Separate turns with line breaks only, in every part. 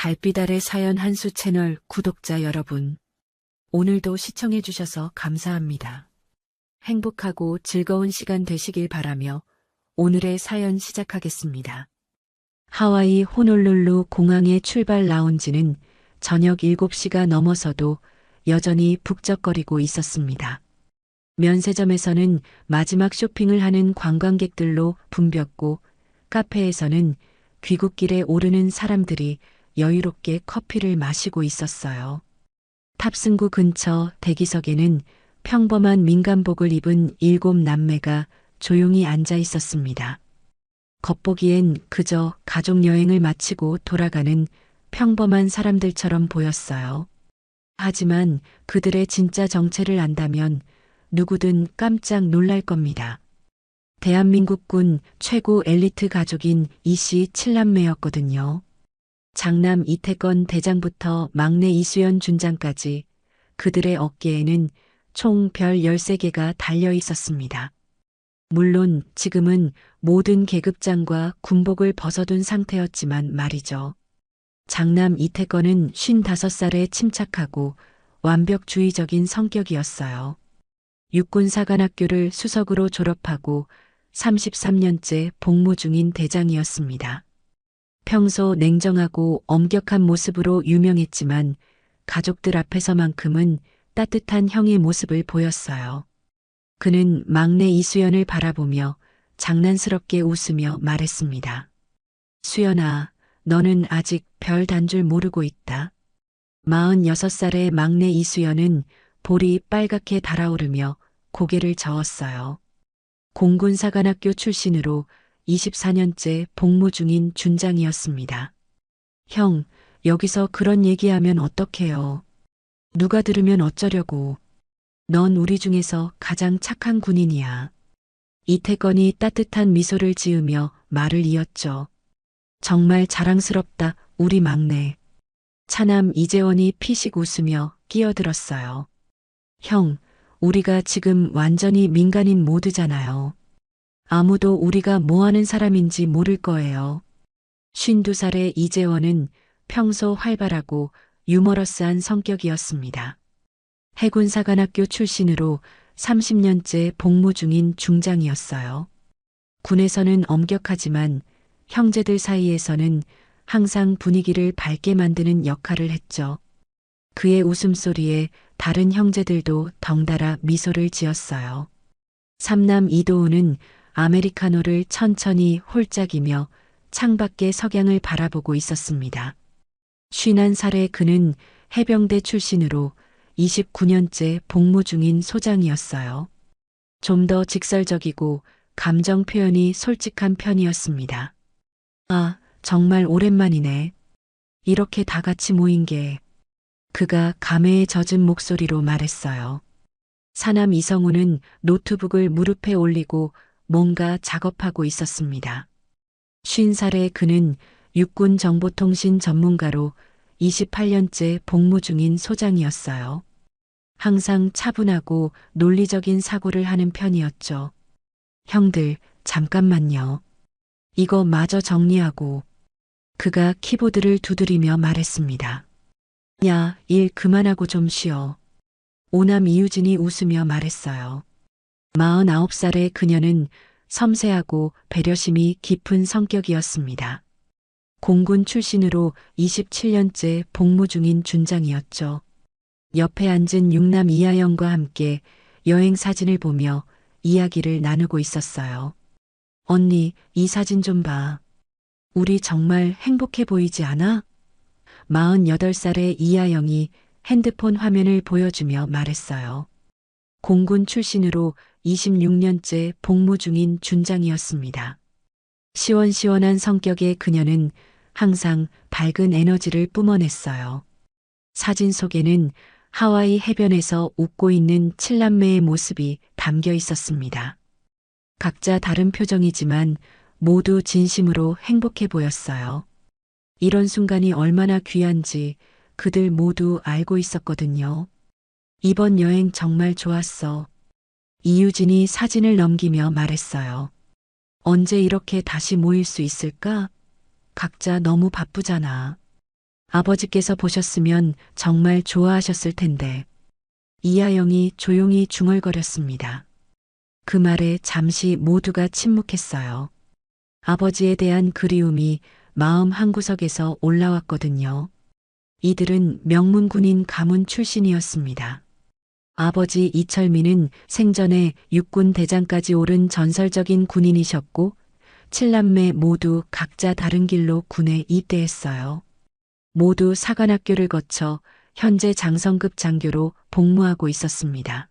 달빛 아래 사연 한수 채널 구독자 여러분, 오늘도 시청해주셔서 감사합니다. 행복하고 즐거운 시간 되시길 바라며 오늘의 사연 시작하겠습니다. 하와이 호놀룰루 공항의 출발 라운지는 저녁 7시가 넘어서도 여전히 북적거리고 있었습니다. 면세점에서는 마지막 쇼핑을 하는 관광객들로 붐볐고, 카페에서는 귀국길에 오르는 사람들이 여유롭게 커피를 마시고 있었어요. 탑승구 근처 대기석에는 평범한 민간복을 입은 7남매가 조용히 앉아 있었습니다. 겉보기엔 그저 가족여행을 마치고 돌아가는 평범한 사람들처럼 보였어요. 하지만 그들의 진짜 정체를 안다면 누구든 깜짝 놀랄 겁니다. 대한민국군 최고 엘리트 가족인 이씨 7남매였거든요. 장남 이태권 대장부터 막내 이수연 준장까지 그들의 어깨에는 총 별 13개가 달려 있었습니다. 물론 지금은 모든 계급장과 군복을 벗어둔 상태였지만 말이죠. 장남 이태권은 55살에 침착하고 완벽주의적인 성격이었어요. 육군사관학교를 수석으로 졸업하고 33년째 복무 중인 대장이었습니다. 평소 냉정하고 엄격한 모습으로 유명했지만 가족들 앞에서만큼은 따뜻한 형의 모습을 보였어요. 그는 막내 이수연을 바라보며 장난스럽게 웃으며 말했습니다. 수연아, 너는 아직 별 단 줄 모르고 있다. 46살의 막내 이수연은 볼이 빨갛게 달아오르며 고개를 저었어요. 공군사관학교 출신으로 24년째 복무 중인 준장이었습니다. 형, 여기서 그런 얘기하면 어떡해요. 누가 들으면 어쩌려고. 넌 우리 중에서 가장 착한 군인이야. 이태건이 따뜻한 미소를 지으며 말을 이었죠. 정말 자랑스럽다, 우리 막내. 차남 이재원이 피식 웃으며 끼어들었어요. 형, 우리가 지금 완전히 민간인 모드잖아요. 아무도 우리가 뭐 하는 사람인지 모를 거예요. 52살의 이재원은 평소 활발하고 유머러스한 성격이었습니다. 해군사관학교 출신으로 30년째 복무 중인 중장이었어요. 군에서는 엄격하지만 형제들 사이에서는 항상 분위기를 밝게 만드는 역할을 했죠. 그의 웃음소리에 다른 형제들도 덩달아 미소를 지었어요. 삼남 이도우는 아메리카노를 천천히 홀짝이며 창밖의 석양을 바라보고 있었습니다. 51살의 그는 해병대 출신으로 29년째 복무 중인 소장이었어요. 좀 더 직설적이고 감정 표현이 솔직한 편이었습니다. 아, 정말 오랜만이네. 이렇게 다 같이 모인 게. 그가 감회에 젖은 목소리로 말했어요. 사남 이성우는 노트북을 무릎에 올리고 뭔가 작업하고 있었습니다. 50살의 그는 육군정보통신 전문가로 28년째 복무 중인 소장이었어요. 항상 차분하고 논리적인 사고를 하는 편이었죠. 형들, 잠깐만요. 이거 마저 정리하고. 그가 키보드를 두드리며 말했습니다. 야, 일 그만하고 좀 쉬어. 오남 이유진이 웃으며 말했어요. 49살의 그녀는 섬세하고 배려심이 깊은 성격이었습니다. 공군 출신으로 27년째 복무 중인 준장이었죠. 옆에 앉은 육남 이하영과 함께 여행 사진을 보며 이야기를 나누고 있었어요. 언니, 이 사진 좀 봐. 우리 정말 행복해 보이지 않아? 48살의 이하영이 핸드폰 화면을 보여주며 말했어요. 공군 출신으로 26년째 복무 중인 준장이었습니다. 시원시원한 성격의 그녀는 항상 밝은 에너지를 뿜어냈어요. 사진 속에는 하와이 해변에서 웃고 있는 7남매의 모습이 담겨 있었습니다. 각자 다른 표정이지만 모두 진심으로 행복해 보였어요. 이런 순간이 얼마나 귀한지 그들 모두 알고 있었거든요. 이번 여행 정말 좋았어. 이유진이 사진을 넘기며 말했어요. 언제 이렇게 다시 모일 수 있을까? 각자 너무 바쁘잖아. 아버지께서 보셨으면 정말 좋아하셨을 텐데. 이하영이 조용히 중얼거렸습니다. 그 말에 잠시 모두가 침묵했어요. 아버지에 대한 그리움이 마음 한구석에서 올라왔거든요. 이들은 명문 군인 가문 출신이었습니다. 아버지 이철민은 생전에 육군 대장까지 오른 전설적인 군인이셨고, 칠남매 모두 각자 다른 길로 군에 입대했어요. 모두 사관학교를 거쳐 현재 장성급 장교로 복무하고 있었습니다.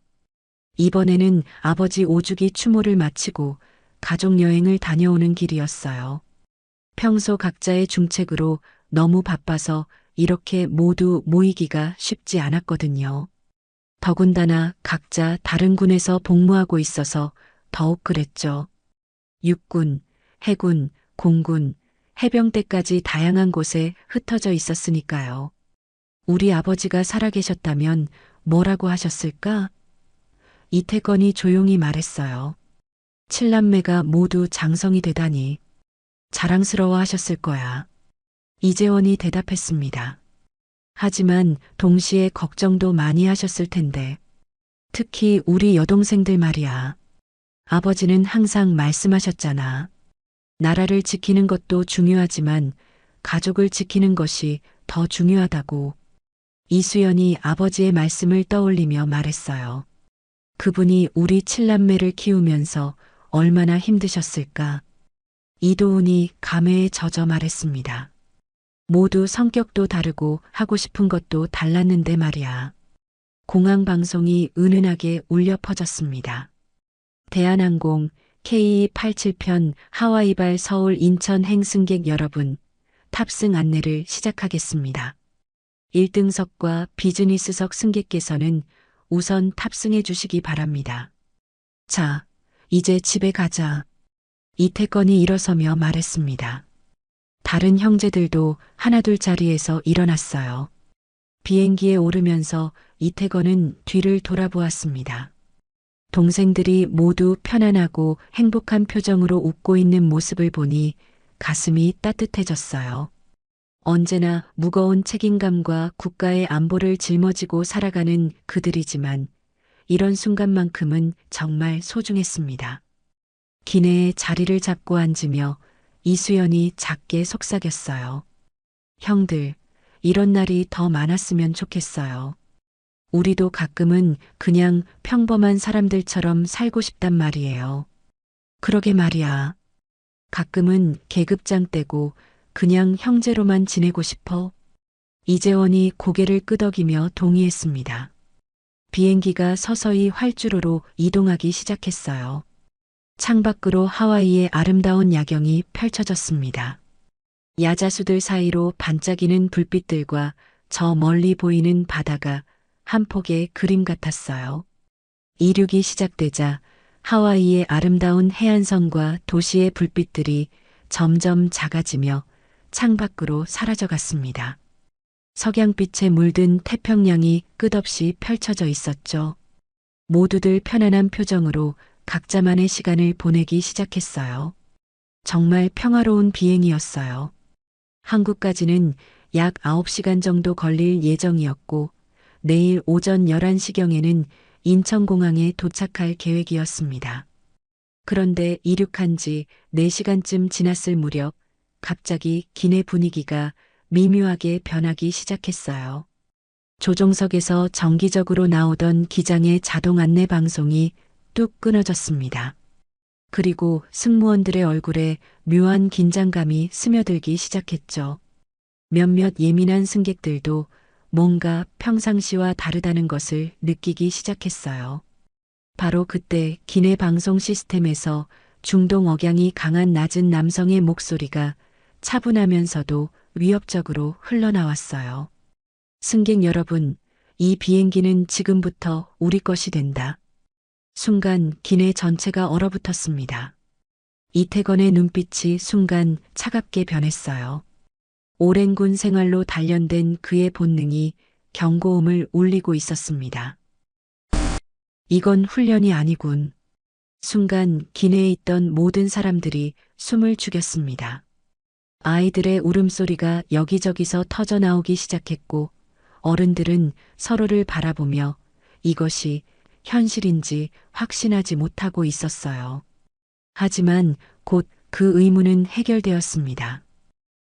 이번에는 아버지 오주기 추모를 마치고 가족 여행을 다녀오는 길이었어요. 평소 각자의 중책으로 너무 바빠서 이렇게 모두 모이기가 쉽지 않았거든요. 더군다나 각자 다른 군에서 복무하고 있어서 더욱 그랬죠. 육군, 해군, 공군, 해병대까지 다양한 곳에 흩어져 있었으니까요. 우리 아버지가 살아계셨다면 뭐라고 하셨을까? 이태건이 조용히 말했어요. 칠남매가 모두 장성이 되다니 자랑스러워 하셨을 거야. 이재원이 대답했습니다. 하지만 동시에 걱정도 많이 하셨을 텐데. 특히 우리 여동생들 말이야. 아버지는 항상 말씀하셨잖아. 나라를 지키는 것도 중요하지만 가족을 지키는 것이 더 중요하다고. 이수연이 아버지의 말씀을 떠올리며 말했어요. 그분이 우리 칠남매를 키우면서 얼마나 힘드셨을까. 이도훈이 감회에 젖어 말했습니다. 모두 성격도 다르고 하고 싶은 것도 달랐는데 말이야. 공항방송이 은은하게 울려 퍼졌습니다. 대한항공 K287편 하와이발 서울 인천 행승객 여러분, 탑승 안내를 시작하겠습니다. 1등석과 비즈니스석 승객께서는 우선 탑승해 주시기 바랍니다. 자, 이제 집에 가자. 이태건이 일어서며 말했습니다. 다른 형제들도 하나둘 자리에서 일어났어요. 비행기에 오르면서 이태건은 뒤를 돌아보았습니다. 동생들이 모두 편안하고 행복한 표정으로 웃고 있는 모습을 보니 가슴이 따뜻해졌어요. 언제나 무거운 책임감과 국가의 안보를 짊어지고 살아가는 그들이지만 이런 순간만큼은 정말 소중했습니다. 기내에 자리를 잡고 앉으며 이수연이 작게 속삭였어요. 형들, 이런 날이 더 많았으면 좋겠어요. 우리도 가끔은 그냥 평범한 사람들처럼 살고 싶단 말이에요. 그러게 말이야. 가끔은 계급장 떼고 그냥 형제로만 지내고 싶어. 이재원이 고개를 끄덕이며 동의했습니다. 비행기가 서서히 활주로로 이동하기 시작했어요. 창밖으로 하와이의 아름다운 야경이 펼쳐졌습니다. 야자수들 사이로 반짝이는 불빛들과 저 멀리 보이는 바다가 한 폭의 그림 같았어요. 이륙이 시작되자 하와이의 아름다운 해안선과 도시의 불빛들이 점점 작아지며 창밖으로 사라져갔습니다. 석양빛에 물든 태평양이 끝없이 펼쳐져 있었죠. 모두들 편안한 표정으로 각자만의 시간을 보내기 시작했어요. 정말 평화로운 비행이었어요. 한국까지는 약 9시간 정도 걸릴 예정이었고 내일 오전 11시경에는 인천공항에 도착할 계획이었습니다. 그런데 이륙한 지 4시간쯤 지났을 무렵 갑자기 기내 분위기가 미묘하게 변하기 시작했어요. 조종석에서 정기적으로 나오던 기장의 자동 안내 방송이 뚝 끊어졌습니다. 그리고 승무원들의 얼굴에 묘한 긴장감이 스며들기 시작했죠. 몇몇 예민한 승객들도 뭔가 평상시와 다르다는 것을 느끼기 시작했어요. 바로 그때 기내 방송 시스템에서 중동 억양이 강한 낮은 남성의 목소리가 차분하면서도 위협적으로 흘러나왔어요. 승객 여러분, 이 비행기는 지금부터 우리 것이 된다. 순간 기내 전체가 얼어붙었습니다. 이태건의 눈빛이 순간 차갑게 변했어요. 오랜 군 생활로 단련된 그의 본능이 경고음을 울리고 있었습니다. 이건 훈련이 아니군. 순간 기내에 있던 모든 사람들이 숨을 죽였습니다. 아이들의 울음소리가 여기저기서 터져나오기 시작했고 어른들은 서로를 바라보며 이것이 현실인지 확신하지 못하고 있었어요. 하지만 곧 그 의문은 해결되었습니다.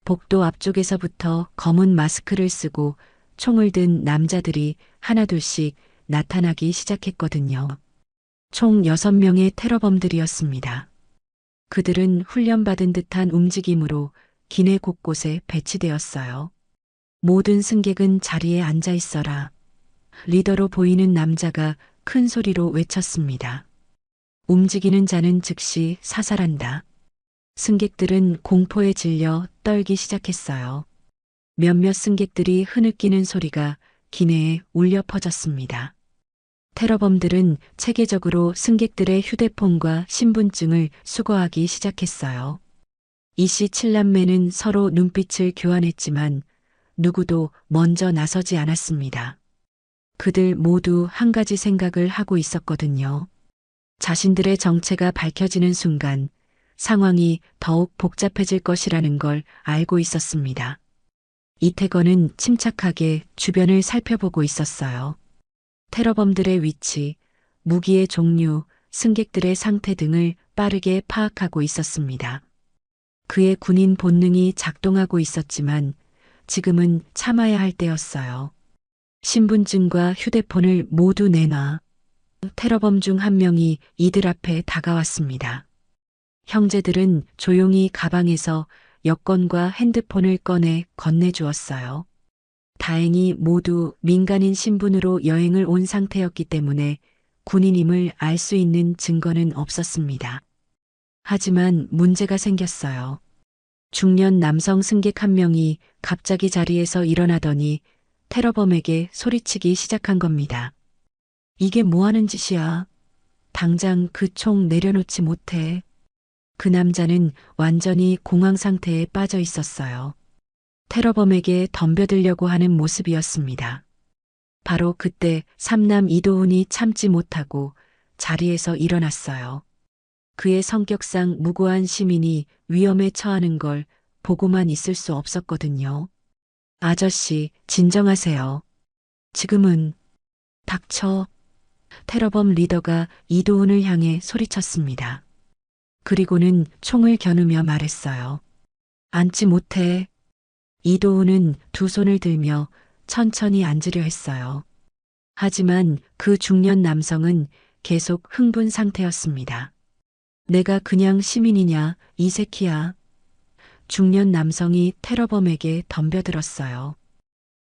복도 앞쪽에서부터 검은 마스크를 쓰고 총을 든 남자들이 하나둘씩 나타나기 시작했거든요. 총 6명의 테러범들이었습니다. 그들은 훈련받은 듯한 움직임으로 기내 곳곳에 배치되었어요. 모든 승객은 자리에 앉아 있어라. 리더로 보이는 남자가 큰 소리로 외쳤습니다. 움직이는 자는 즉시 사살한다. 승객들은 공포에 질려 떨기 시작했어요. 몇몇 승객들이 흐느끼는 소리가 기내에 울려 퍼졌습니다. 테러범들은 체계적으로 승객들의 휴대폰과 신분증을 수거하기 시작했어요. 이씨 7남매는 서로 눈빛을 교환했지만 누구도 먼저 나서지 않았습니다. 그들 모두 한 가지 생각을 하고 있었거든요. 자신들의 정체가 밝혀지는 순간 상황이 더욱 복잡해질 것이라는 걸 알고 있었습니다. 이태건은 침착하게 주변을 살펴보고 있었어요. 테러범들의 위치, 무기의 종류, 승객들의 상태 등을 빠르게 파악하고 있었습니다. 그의 군인 본능이 작동하고 있었지만 지금은 참아야 할 때였어요. 신분증과 휴대폰을 모두 내놔. 테러범 중 한 명이 이들 앞에 다가왔습니다. 형제들은 조용히 가방에서 여권과 핸드폰을 꺼내 건네주었어요. 다행히 모두 민간인 신분으로 여행을 온 상태였기 때문에 군인임을 알 수 있는 증거는 없었습니다. 하지만 문제가 생겼어요. 중년 남성 승객 한 명이 갑자기 자리에서 일어나더니 테러범에게 소리치기 시작한 겁니다. 이게 뭐 하는 짓이야? 당장 그 총 내려놓지 못해. 그 남자는 완전히 공황 상태에 빠져 있었어요. 테러범에게 덤벼들려고 하는 모습이었습니다. 바로 그때 삼남 이도훈이 참지 못하고 자리에서 일어났어요. 그의 성격상 무고한 시민이 위험에 처하는 걸 보고만 있을 수 없었거든요. 아저씨, 진정하세요. 지금은 닥쳐. 테러범 리더가 이도훈을 향해 소리쳤습니다. 그리고는 총을 겨누며 말했어요. 앉지 못해. 이도훈은 두 손을 들며 천천히 앉으려 했어요. 하지만 그 중년 남성은 계속 흥분 상태였습니다. 내가 그냥 시민이냐, 이 새끼야. 중년 남성이 테러범에게 덤벼들었어요.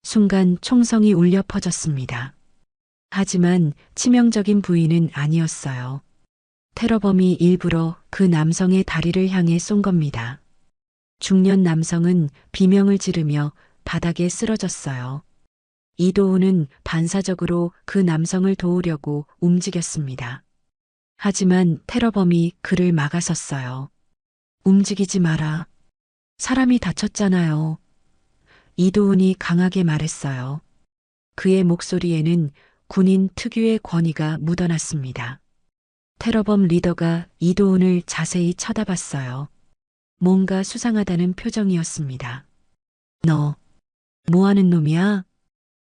순간 총성이 울려 퍼졌습니다. 하지만 치명적인 부위는 아니었어요. 테러범이 일부러 그 남성의 다리를 향해 쏜 겁니다. 중년 남성은 비명을 지르며 바닥에 쓰러졌어요. 이도훈은 반사적으로 그 남성을 도우려고 움직였습니다. 하지만 테러범이 그를 막아섰어요. 움직이지 마라. 사람이 다쳤잖아요. 이도훈이 강하게 말했어요. 그의 목소리에는 군인 특유의 권위가 묻어났습니다. 테러범 리더가 이도훈을 자세히 쳐다봤어요. 뭔가 수상하다는 표정이었습니다. 너, 뭐 하는 놈이야?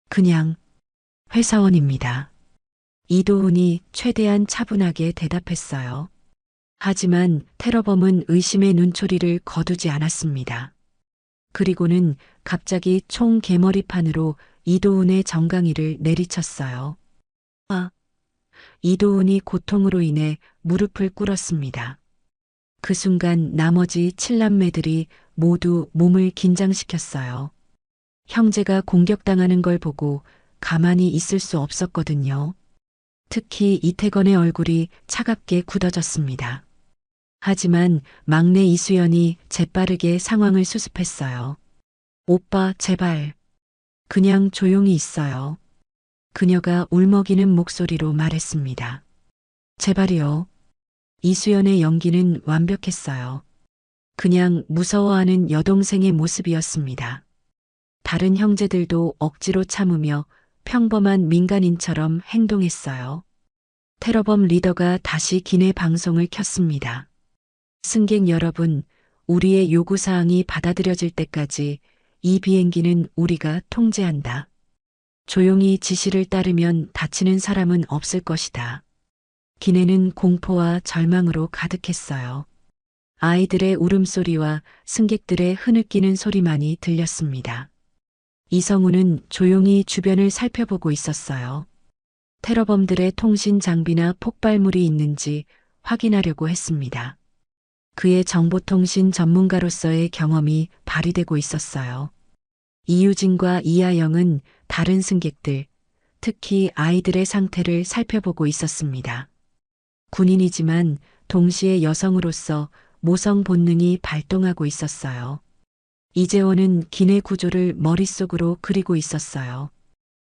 그냥 회사원입니다. 이도훈이 최대한 차분하게 대답했어요. 하지만 테러범은 의심의 눈초리를 거두지 않았습니다. 그리고는 갑자기 총 개머리판으로 이도훈의 정강이를 내리쳤어요. 아! 이도훈이 고통으로 인해 무릎을 꿇었습니다. 그 순간 나머지 7남매들이 모두 몸을 긴장시켰어요. 형제가 공격당하는 걸 보고 가만히 있을 수 없었거든요. 특히 이태건의 얼굴이 차갑게 굳어졌습니다. 하지만 막내 이수연이 재빠르게 상황을 수습했어요. 오빠, 제발. 그냥 조용히 있어요. 그녀가 울먹이는 목소리로 말했습니다. 제발이요. 이수연의 연기는 완벽했어요. 그냥 무서워하는 여동생의 모습이었습니다. 다른 형제들도 억지로 참으며 평범한 민간인처럼 행동했어요. 테러범 리더가 다시 기내 방송을 켰습니다. 승객 여러분, 우리의 요구사항이 받아들여질 때까지 이 비행기는 우리가 통제한다. 조용히 지시를 따르면 다치는 사람은 없을 것이다. 기내는 공포와 절망으로 가득했어요. 아이들의 울음소리와 승객들의 흐느끼는 소리만이 들렸습니다. 이성우는 조용히 주변을 살펴보고 있었어요. 테러범들의 통신 장비나 폭발물이 있는지 확인하려고 했습니다. 그의 정보통신 전문가로서의 경험이 발휘되고 있었어요. 이유진과 이하영은 다른 승객들, 특히 아이들의 상태를 살펴보고 있었습니다. 군인이지만 동시에 여성으로서 모성 본능이 발동하고 있었어요. 이재원은 기내 구조를 머릿속으로 그리고 있었어요.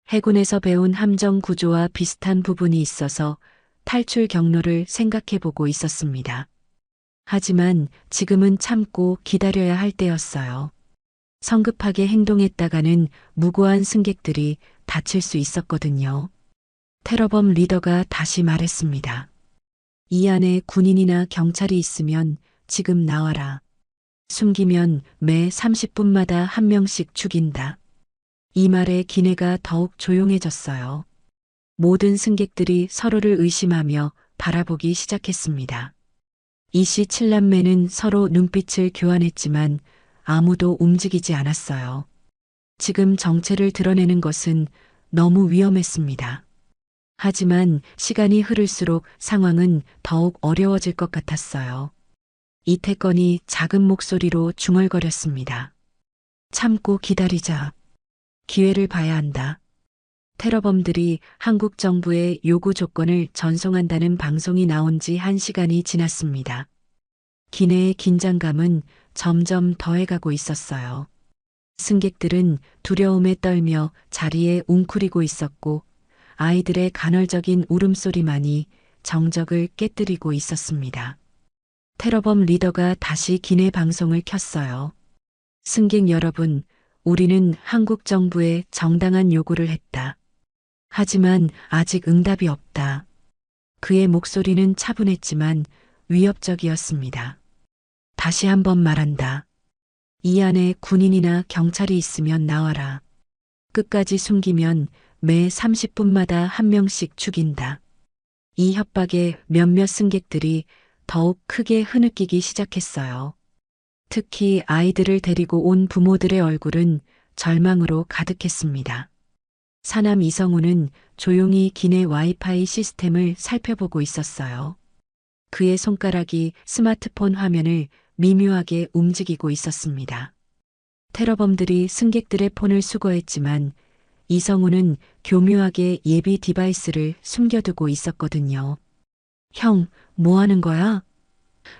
해군에서 배운 함정 구조와 비슷한 부분이 있어서 탈출 경로를 생각해보고 있었습니다. 하지만 지금은 참고 기다려야 할 때였어요. 성급하게 행동했다가는 무고한 승객들이 다칠 수 있었거든요. 테러범 리더가 다시 말했습니다. 이 안에 군인이나 경찰이 있으면 지금 나와라. 숨기면 매 30분마다 한 명씩 죽인다. 이 말에 기내가 더욱 조용해졌어요. 모든 승객들이 서로를 의심하며 바라보기 시작했습니다. 이씨 7남매는 서로 눈빛을 교환했지만 아무도 움직이지 않았어요. 지금 정체를 드러내는 것은 너무 위험했습니다. 하지만 시간이 흐를수록 상황은 더욱 어려워질 것 같았어요. 이태건이 작은 목소리로 중얼거렸습니다. 참고 기다리자. 기회를 봐야 한다. 테러범들이 한국 정부의 요구 조건을 전송한다는 방송이 나온 지 1시간이 지났습니다. 기내의 긴장감은 점점 더해가고 있었어요. 승객들은 두려움에 떨며 자리에 웅크리고 있었고 아이들의 간헐적인 울음소리만이 정적을 깨뜨리고 있었습니다. 테러범 리더가 다시 기내 방송을 켰어요. 승객 여러분, 우리는 한국 정부에 정당한 요구를 했다. 하지만 아직 응답이 없다. 그의 목소리는 차분했지만 위협적이었습니다. 다시 한번 말한다. 이 안에 군인이나 경찰이 있으면 나와라. 끝까지 숨기면 매 30분마다 한 명씩 죽인다. 이 협박에 몇몇 승객들이 더욱 크게 흐느끼기 시작했어요. 특히 아이들을 데리고 온 부모들의 얼굴은 절망으로 가득했습니다. 사남 이성우는 조용히 기내 와이파이 시스템을 살펴보고 있었어요. 그의 손가락이 스마트폰 화면을 미묘하게 움직이고 있었습니다. 테러범들이 승객들의 폰을 수거했지만 이성우는 교묘하게 예비 디바이스를 숨겨두고 있었거든요. 형, 뭐 하는 거야?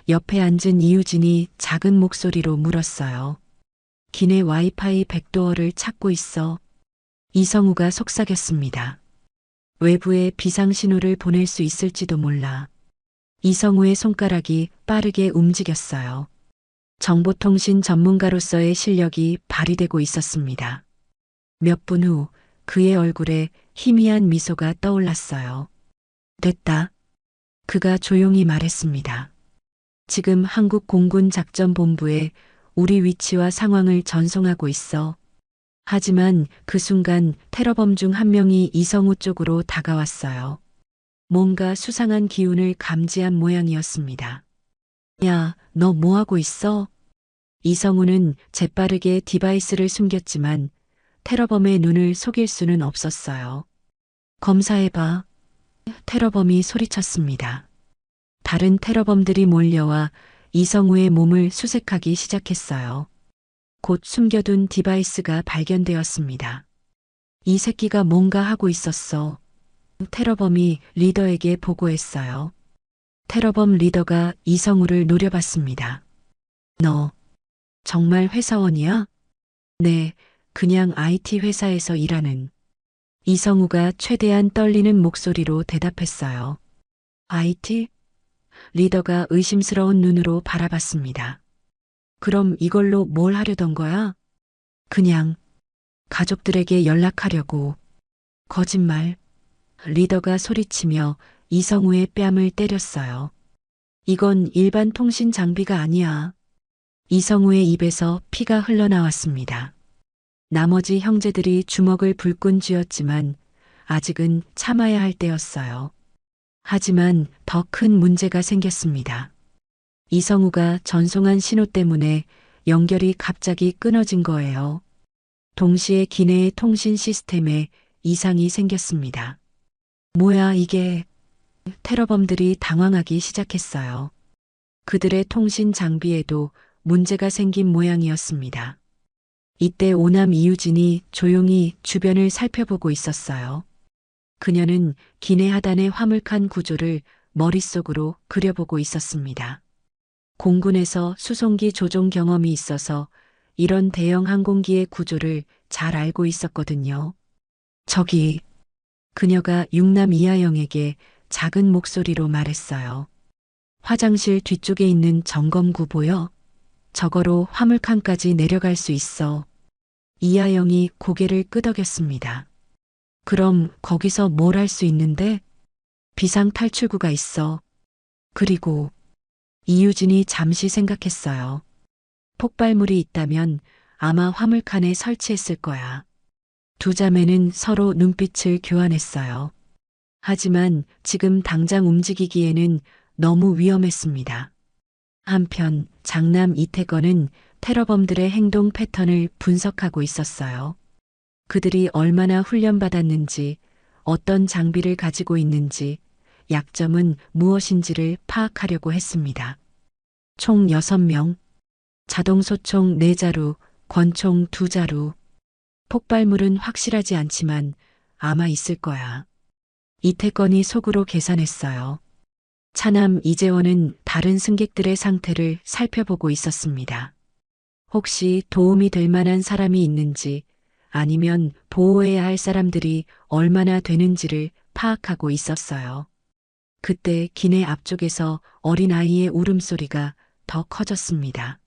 옆에 앉은 이유진이 작은 목소리로 물었어요. 기내 와이파이 백도어를 찾고 있어. 이성우가 속삭였습니다. 외부에 비상신호를 보낼 수 있을지도 몰라. 이성우의 손가락이 빠르게 움직였어요. 정보통신 전문가로서의 실력이 발휘되고 있었습니다. 몇 분 후 그의 얼굴에 희미한 미소가 떠올랐어요. 됐다. 그가 조용히 말했습니다. 지금 한국 공군 작전본부에 우리 위치와 상황을 전송하고 있어. 하지만 그 순간 테러범 중 한 명이 이성우 쪽으로 다가왔어요. 뭔가 수상한 기운을 감지한 모양이었습니다. 야, 너 뭐 하고 있어? 이성우는 재빠르게 디바이스를 숨겼지만 테러범의 눈을 속일 수는 없었어요. 검사해봐. 테러범이 소리쳤습니다. 다른 테러범들이 몰려와 이성우의 몸을 수색하기 시작했어요. 곧 숨겨둔 디바이스가 발견되었습니다. 이 새끼가 뭔가 하고 있었어. 테러범이 리더에게 보고했어요. 테러범 리더가 이성우를 노려봤습니다. 너 정말 회사원이야? 네, 그냥 IT 회사에서 일하는. 이성우가 최대한 떨리는 목소리로 대답했어요. IT? 리더가 의심스러운 눈으로 바라봤습니다. 그럼 이걸로 뭘 하려던 거야? 그냥 가족들에게 연락하려고. 거짓말. 리더가 소리치며 이성우의 뺨을 때렸어요. 이건 일반 통신 장비가 아니야. 이성우의 입에서 피가 흘러나왔습니다. 나머지 형제들이 주먹을 불끈 쥐었지만 아직은 참아야 할 때였어요. 하지만 더 큰 문제가 생겼습니다. 이성우가 전송한 신호 때문에 연결이 갑자기 끊어진 거예요. 동시에 기내의 통신 시스템에 이상이 생겼습니다. 뭐야 이게? 테러범들이 당황하기 시작했어요. 그들의 통신 장비에도 문제가 생긴 모양이었습니다. 이때 오남 이유진이 조용히 주변을 살펴보고 있었어요. 그녀는 기내 하단의 화물칸 구조를 머릿속으로 그려보고 있었습니다. 공군에서 수송기 조종 경험이 있어서 이런 대형 항공기의 구조를 잘 알고 있었거든요. 저기, 그녀가 육남 이하영에게 작은 목소리로 말했어요. 화장실 뒤쪽에 있는 점검구 보여? 저거로 화물칸까지 내려갈 수 있어. 이하영이 고개를 끄덕였습니다. 그럼 거기서 뭘 할 수 있는데? 비상 탈출구가 있어. 그리고 이유진이 잠시 생각했어요. 폭발물이 있다면 아마 화물칸에 설치했을 거야. 두 자매는 서로 눈빛을 교환했어요. 하지만 지금 당장 움직이기에는 너무 위험했습니다. 한편 장남 이태건은 테러범들의 행동 패턴을 분석하고 있었어요. 그들이 얼마나 훈련받았는지, 어떤 장비를 가지고 있는지, 약점은 무엇인지를 파악하려고 했습니다. 총 6명, 자동소총 4자루, 권총 2자루. 폭발물은 확실하지 않지만 아마 있을 거야. 이태건이 속으로 계산했어요. 차남 이재원은 다른 승객들의 상태를 살펴보고 있었습니다. 혹시 도움이 될 만한 사람이 있는지 아니면 보호해야 할 사람들이 얼마나 되는지를 파악하고 있었어요. 그때 기내 앞쪽에서 어린아이의 울음소리가 더 커졌습니다.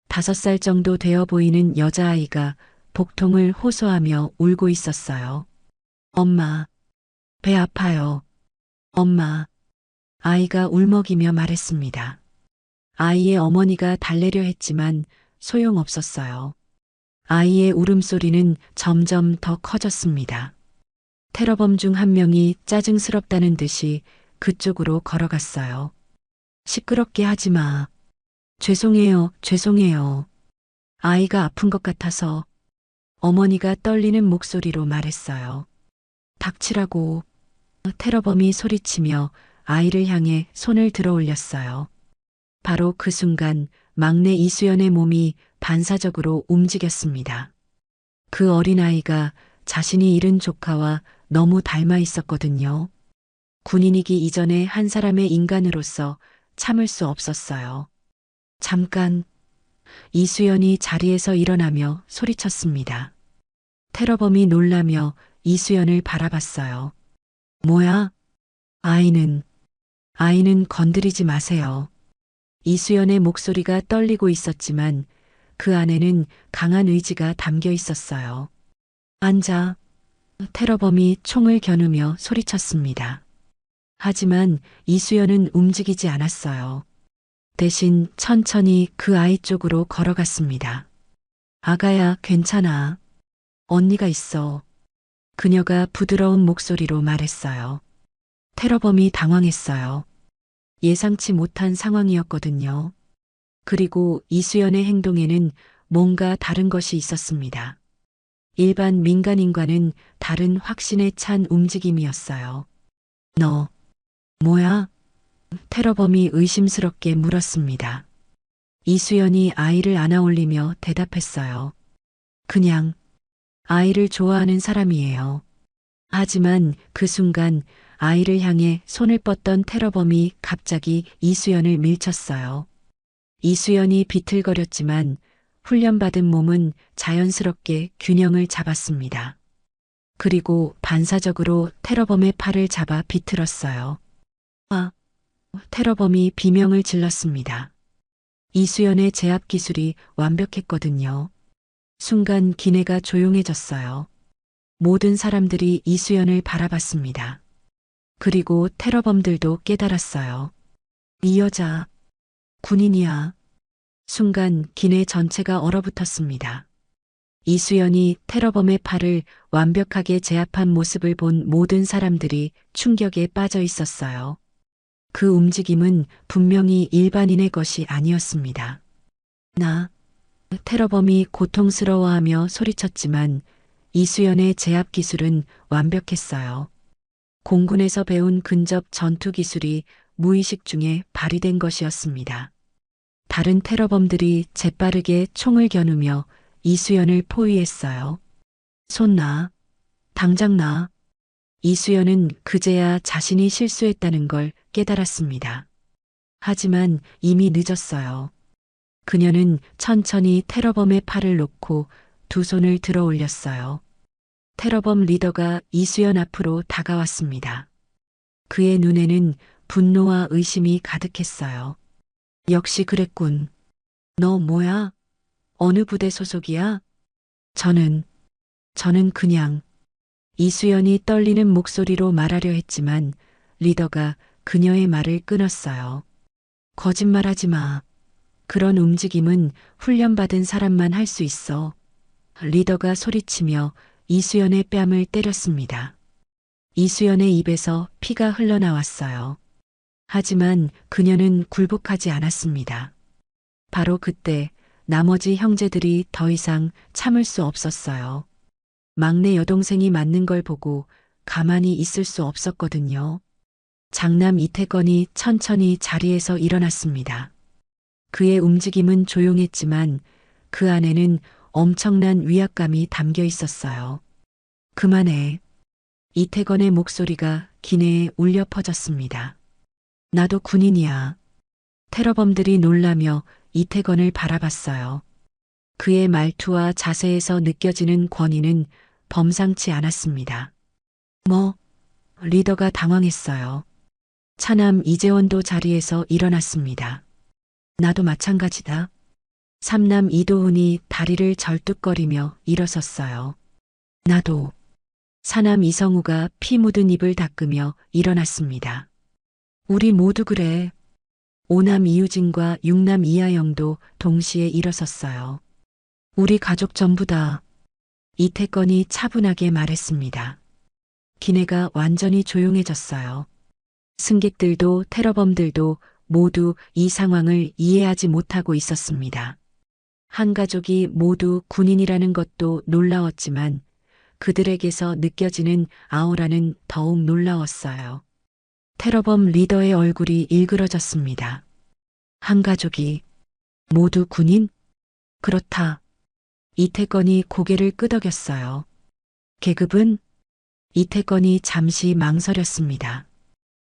5살 정도 되어 보이는 여자아이가 복통을 호소하며 울고 있었어요. 엄마, 배 아파요. 엄마, 아이가 울먹이며 말했습니다. 아이의 어머니가 달래려 했지만 소용없었어요. 아이의 울음소리는 점점 더 커졌습니다. 테러범 중 한 명이 짜증스럽다는 듯이 그쪽으로 걸어갔어요. 시끄럽게 하지 마. 죄송해요, 죄송해요. 아이가 아픈 것 같아서 어머니가 떨리는 목소리로 말했어요. 닥치라고. 테러범이 소리치며 아이를 향해 손을 들어 올렸어요. 바로 그 순간 막내 이수연의 몸이 반사적으로 움직였습니다. 그 어린아이가 자신이 잃은 조카와 너무 닮아 있었거든요. 군인이기 이전에 한 사람의 인간으로서 참을 수 없었어요. 잠깐, 이수연이 자리에서 일어나며 소리쳤습니다. 테러범이 놀라며 이수연을 바라봤어요. 뭐야? 아이는 건드리지 마세요. 이수연의 목소리가 떨리고 있었지만 그 안에는 강한 의지가 담겨 있었어요. 앉아. 테러범이 총을 겨누며 소리쳤습니다. 하지만 이수연은 움직이지 않았어요. 대신 천천히 그 아이 쪽으로 걸어갔습니다. 아가야, 괜찮아. 언니가 있어. 그녀가 부드러운 목소리로 말했어요. 테러범이 당황했어요. 예상치 못한 상황이었거든요. 그리고 이수연의 행동에는 뭔가 다른 것이 있었습니다. 일반 민간인과는 다른 확신에 찬 움직임이었어요. 너, 뭐야? 테러범이 의심스럽게 물었습니다. 이수연이 아이를 안아올리며 대답했어요. 그냥 아이를 좋아하는 사람이에요. 하지만 그 순간 아이를 향해 손을 뻗던 테러범이 갑자기 이수연을 밀쳤어요. 이수연이 비틀거렸지만 훈련받은 몸은 자연스럽게 균형을 잡았습니다. 그리고 반사적으로 테러범의 팔을 잡아 비틀었어요. 아, 테러범이 비명을 질렀습니다. 이수연의 제압 기술이 완벽했거든요. 순간 기내가 조용해졌어요. 모든 사람들이 이수연을 바라봤습니다. 그리고 테러범들도 깨달았어요. 이 여자, 군인이야. 순간 기내 전체가 얼어붙었습니다. 이수연이 테러범의 팔을 완벽하게 제압한 모습을 본 모든 사람들이 충격에 빠져 있었어요. 그 움직임은 분명히 일반인의 것이 아니었습니다. 테러범이 고통스러워하며 소리쳤지만 이수연의 제압 기술은 완벽했어요. 공군에서 배운 근접 전투 기술이 무의식 중에 발휘된 것이었습니다. 다른 테러범들이 재빠르게 총을 겨누며 이수연을 포위했어요. 손 놔. 당장 놔. 이수연은 그제야 자신이 실수했다는 걸 깨달았습니다. 하지만 이미 늦었어요. 그녀는 천천히 테러범의 팔을 놓고 두 손을 들어 올렸어요. 테러범 리더가 이수연 앞으로 다가왔습니다. 그의 눈에는 분노와 의심이 가득했어요. 역시 그랬군. 너 뭐야? 어느 부대 소속이야? 저는 그냥 이수연이 떨리는 목소리로 말하려 했지만 리더가 그녀의 말을 끊었어요. 거짓말하지 마. 그런 움직임은 훈련받은 사람만 할 수 있어. 리더가 소리치며 이수연의 뺨을 때렸습니다. 이수연의 입에서 피가 흘러나왔어요. 하지만 그녀는 굴복하지 않았습니다. 바로 그때 나머지 형제들이 더 이상 참을 수 없었어요. 막내 여동생이 맞는 걸 보고 가만히 있을 수 없었거든요. 장남 이태건이 천천히 자리에서 일어났습니다. 그의 움직임은 조용했지만 그 안에는 엄청난 위압감이 담겨 있었어요. 그만해. 이태건의 목소리가 기내에 울려 퍼졌습니다. 나도 군인이야. 테러범들이 놀라며 이태건을 바라봤어요. 그의 말투와 자세에서 느껴지는 권위는 범상치 않았습니다. 리더가 당황했어요. 차남 이재원도 자리에서 일어났습니다. 나도 마찬가지다. 삼남 이도훈이 다리를 절뚝거리며 일어섰어요. 나도. 사남 이성우가 피 묻은 입을 닦으며 일어났습니다. 우리 모두 그래. 오남 이유진과 육남 이하영도 동시에 일어섰어요. 우리 가족 전부다. 이태건이 차분하게 말했습니다. 기내가 완전히 조용해졌어요. 승객들도 테러범들도 모두 이 상황을 이해하지 못하고 있었습니다. 한 가족이 모두 군인이라는 것도 놀라웠지만 그들에게서 느껴지는 아우라는 더욱 놀라웠어요. 테러범 리더의 얼굴이 일그러졌습니다. 한 가족이 모두 군인? 그렇다. 이태건이 고개를 끄덕였어요. 계급은? 이태건이 잠시 망설였습니다.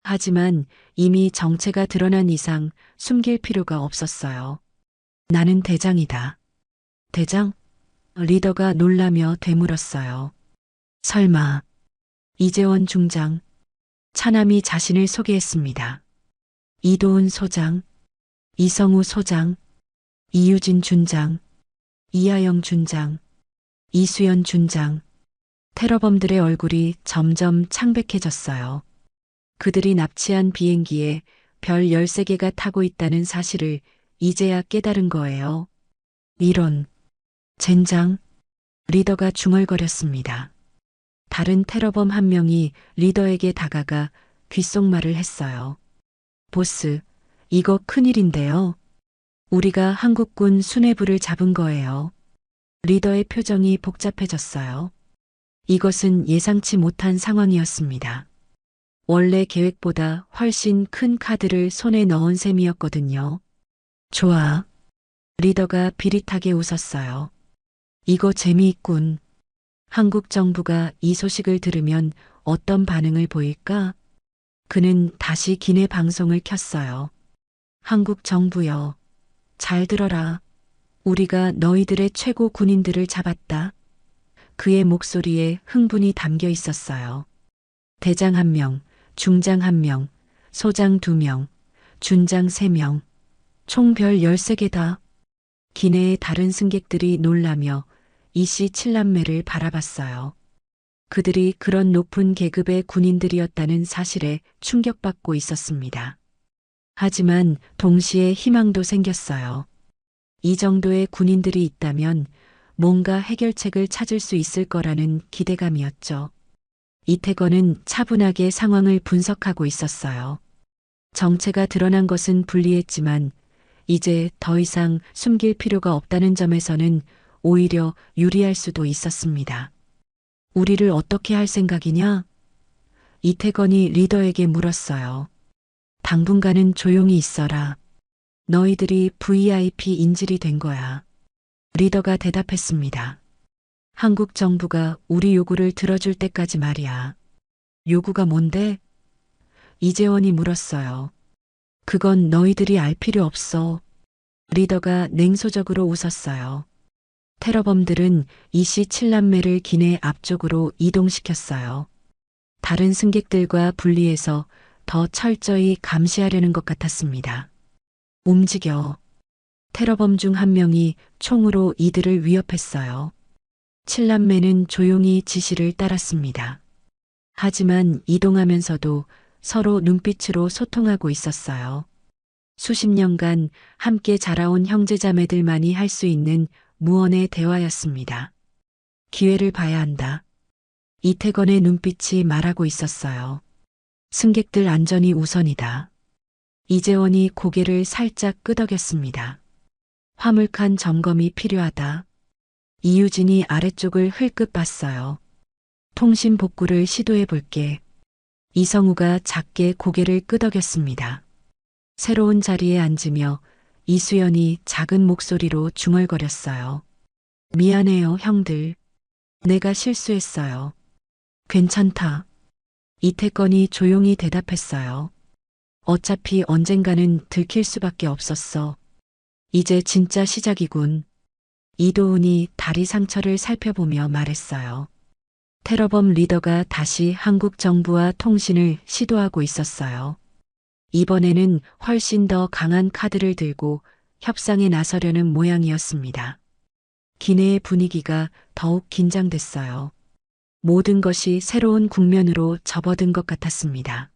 하지만 이미 정체가 드러난 이상 숨길 필요가 없었어요. 나는 대장이다. 대장? 리더가 놀라며 되물었어요. 설마. 이재원 중장. 차남이 자신을 소개했습니다. 이도훈 소장. 이성우 소장. 이유진 준장. 이하영 준장. 이수연 준장. 테러범들의 얼굴이 점점 창백해졌어요. 그들이 납치한 비행기에 별 13개가 타고 있다는 사실을 이제야 깨달은 거예요. 이런. 젠장. 리더가 중얼거렸습니다. 다른 테러범 한 명이 리더에게 다가가 귓속말을 했어요. 보스, 이거 큰일인데요. 우리가 한국군 수뇌부를 잡은 거예요. 리더의 표정이 복잡해졌어요. 이것은 예상치 못한 상황이었습니다. 원래 계획보다 훨씬 큰 카드를 손에 넣은 셈이었거든요. 좋아. 리더가 비릿하게 웃었어요. 이거 재미있군. 한국 정부가 이 소식을 들으면 어떤 반응을 보일까? 그는 다시 기내 방송을 켰어요. 한국 정부여, 잘 들어라. 우리가 너희들의 최고 군인들을 잡았다. 그의 목소리에 흥분이 담겨 있었어요. 대장 1명, 중장 1명, 소장 2명, 준장 3명, 총 별 13개다. 기내의 다른 승객들이 놀라며 이씨 7남매를 바라봤어요. 그들이 그런 높은 계급의 군인들이었다는 사실에 충격받고 있었습니다. 하지만 동시에 희망도 생겼어요. 이 정도의 군인들이 있다면 뭔가 해결책을 찾을 수 있을 거라는 기대감이었죠. 이태건은 차분하게 상황을 분석하고 있었어요. 정체가 드러난 것은 불리했지만 이제 더 이상 숨길 필요가 없다는 점에서는 오히려 유리할 수도 있었습니다. 우리를 어떻게 할 생각이냐? 이태건이 리더에게 물었어요. 당분간은 조용히 있어라. 너희들이 VIP 인질이 된 거야. 리더가 대답했습니다. 한국 정부가 우리 요구를 들어줄 때까지 말이야. 요구가 뭔데? 이재원이 물었어요. 그건 너희들이 알 필요 없어. 리더가 냉소적으로 웃었어요. 테러범들은 이씨 7남매를 기내 앞쪽으로 이동시켰어요. 다른 승객들과 분리해서 더 철저히 감시하려는 것 같았습니다. 움직여. 테러범 중 한 명이 총으로 이들을 위협했어요. 7남매는 조용히 지시를 따랐습니다. 하지만 이동하면서도 서로 눈빛으로 소통하고 있었어요. 수십 년간 함께 자라온 형제자매들만이 할 수 있는 무언의 대화였습니다. 기회를 봐야 한다. 이태건의 눈빛이 말하고 있었어요. 승객들 안전이 우선이다. 이재원이 고개를 살짝 끄덕였습니다. 화물칸 점검이 필요하다. 이유진이 아래쪽을 흘끗 봤어요. 통신 복구를 시도해 볼게. 이성우가 작게 고개를 끄덕였습니다. 새로운 자리에 앉으며 이수연이 작은 목소리로 중얼거렸어요. 미안해요, 형들. 내가 실수했어요. 괜찮다. 이태건이 조용히 대답했어요. 어차피 언젠가는 들킬 수밖에 없었어. 이제 진짜 시작이군. 이도훈이 다리 상처를 살펴보며 말했어요. 테러범 리더가 다시 한국 정부와 통신을 시도하고 있었어요. 이번에는 훨씬 더 강한 카드를 들고 협상에 나서려는 모양이었습니다. 기내의 분위기가 더욱 긴장됐어요. 모든 것이 새로운 국면으로 접어든 것 같았습니다.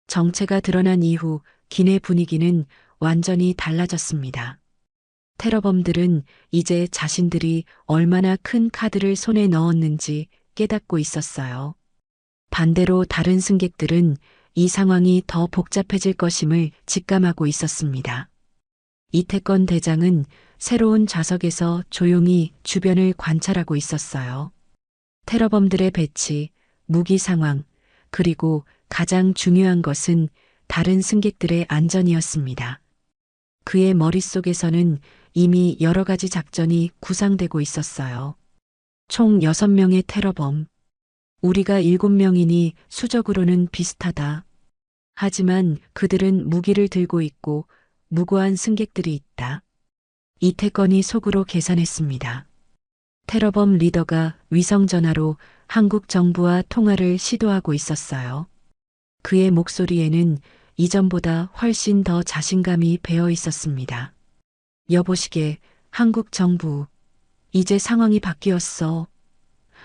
정체가 드러난 이후 기내 분위기는 완전히 달라졌습니다. 테러범들은 이제 자신들이 얼마나 큰 카드를 손에 넣었는지 깨닫고 있었어요. 반대로 다른 승객들은 이 상황이 더 복잡해질 것임을 직감하고 있었습니다. 이태건 대장은 새로운 좌석에서 조용히 주변을 관찰하고 있었어요. 테러범들의 배치, 무기 상황, 그리고 가장 중요한 것은 다른 승객들의 안전이었습니다. 그의 머릿속에서는 이미 여러 가지 작전이 구상되고 있었어요. 총 6명의 테러범. 우리가 7명이니 수적으로는 비슷하다. 하지만 그들은 무기를 들고 있고 무고한 승객들이 있다. 이태건이 속으로 계산했습니다. 테러범 리더가 위성전화로 한국 정부와 통화를 시도하고 있었어요. 그의 목소리에는 이전보다 훨씬 더 자신감이 배어 있었습니다. 여보시게, 한국 정부. 이제 상황이 바뀌었어.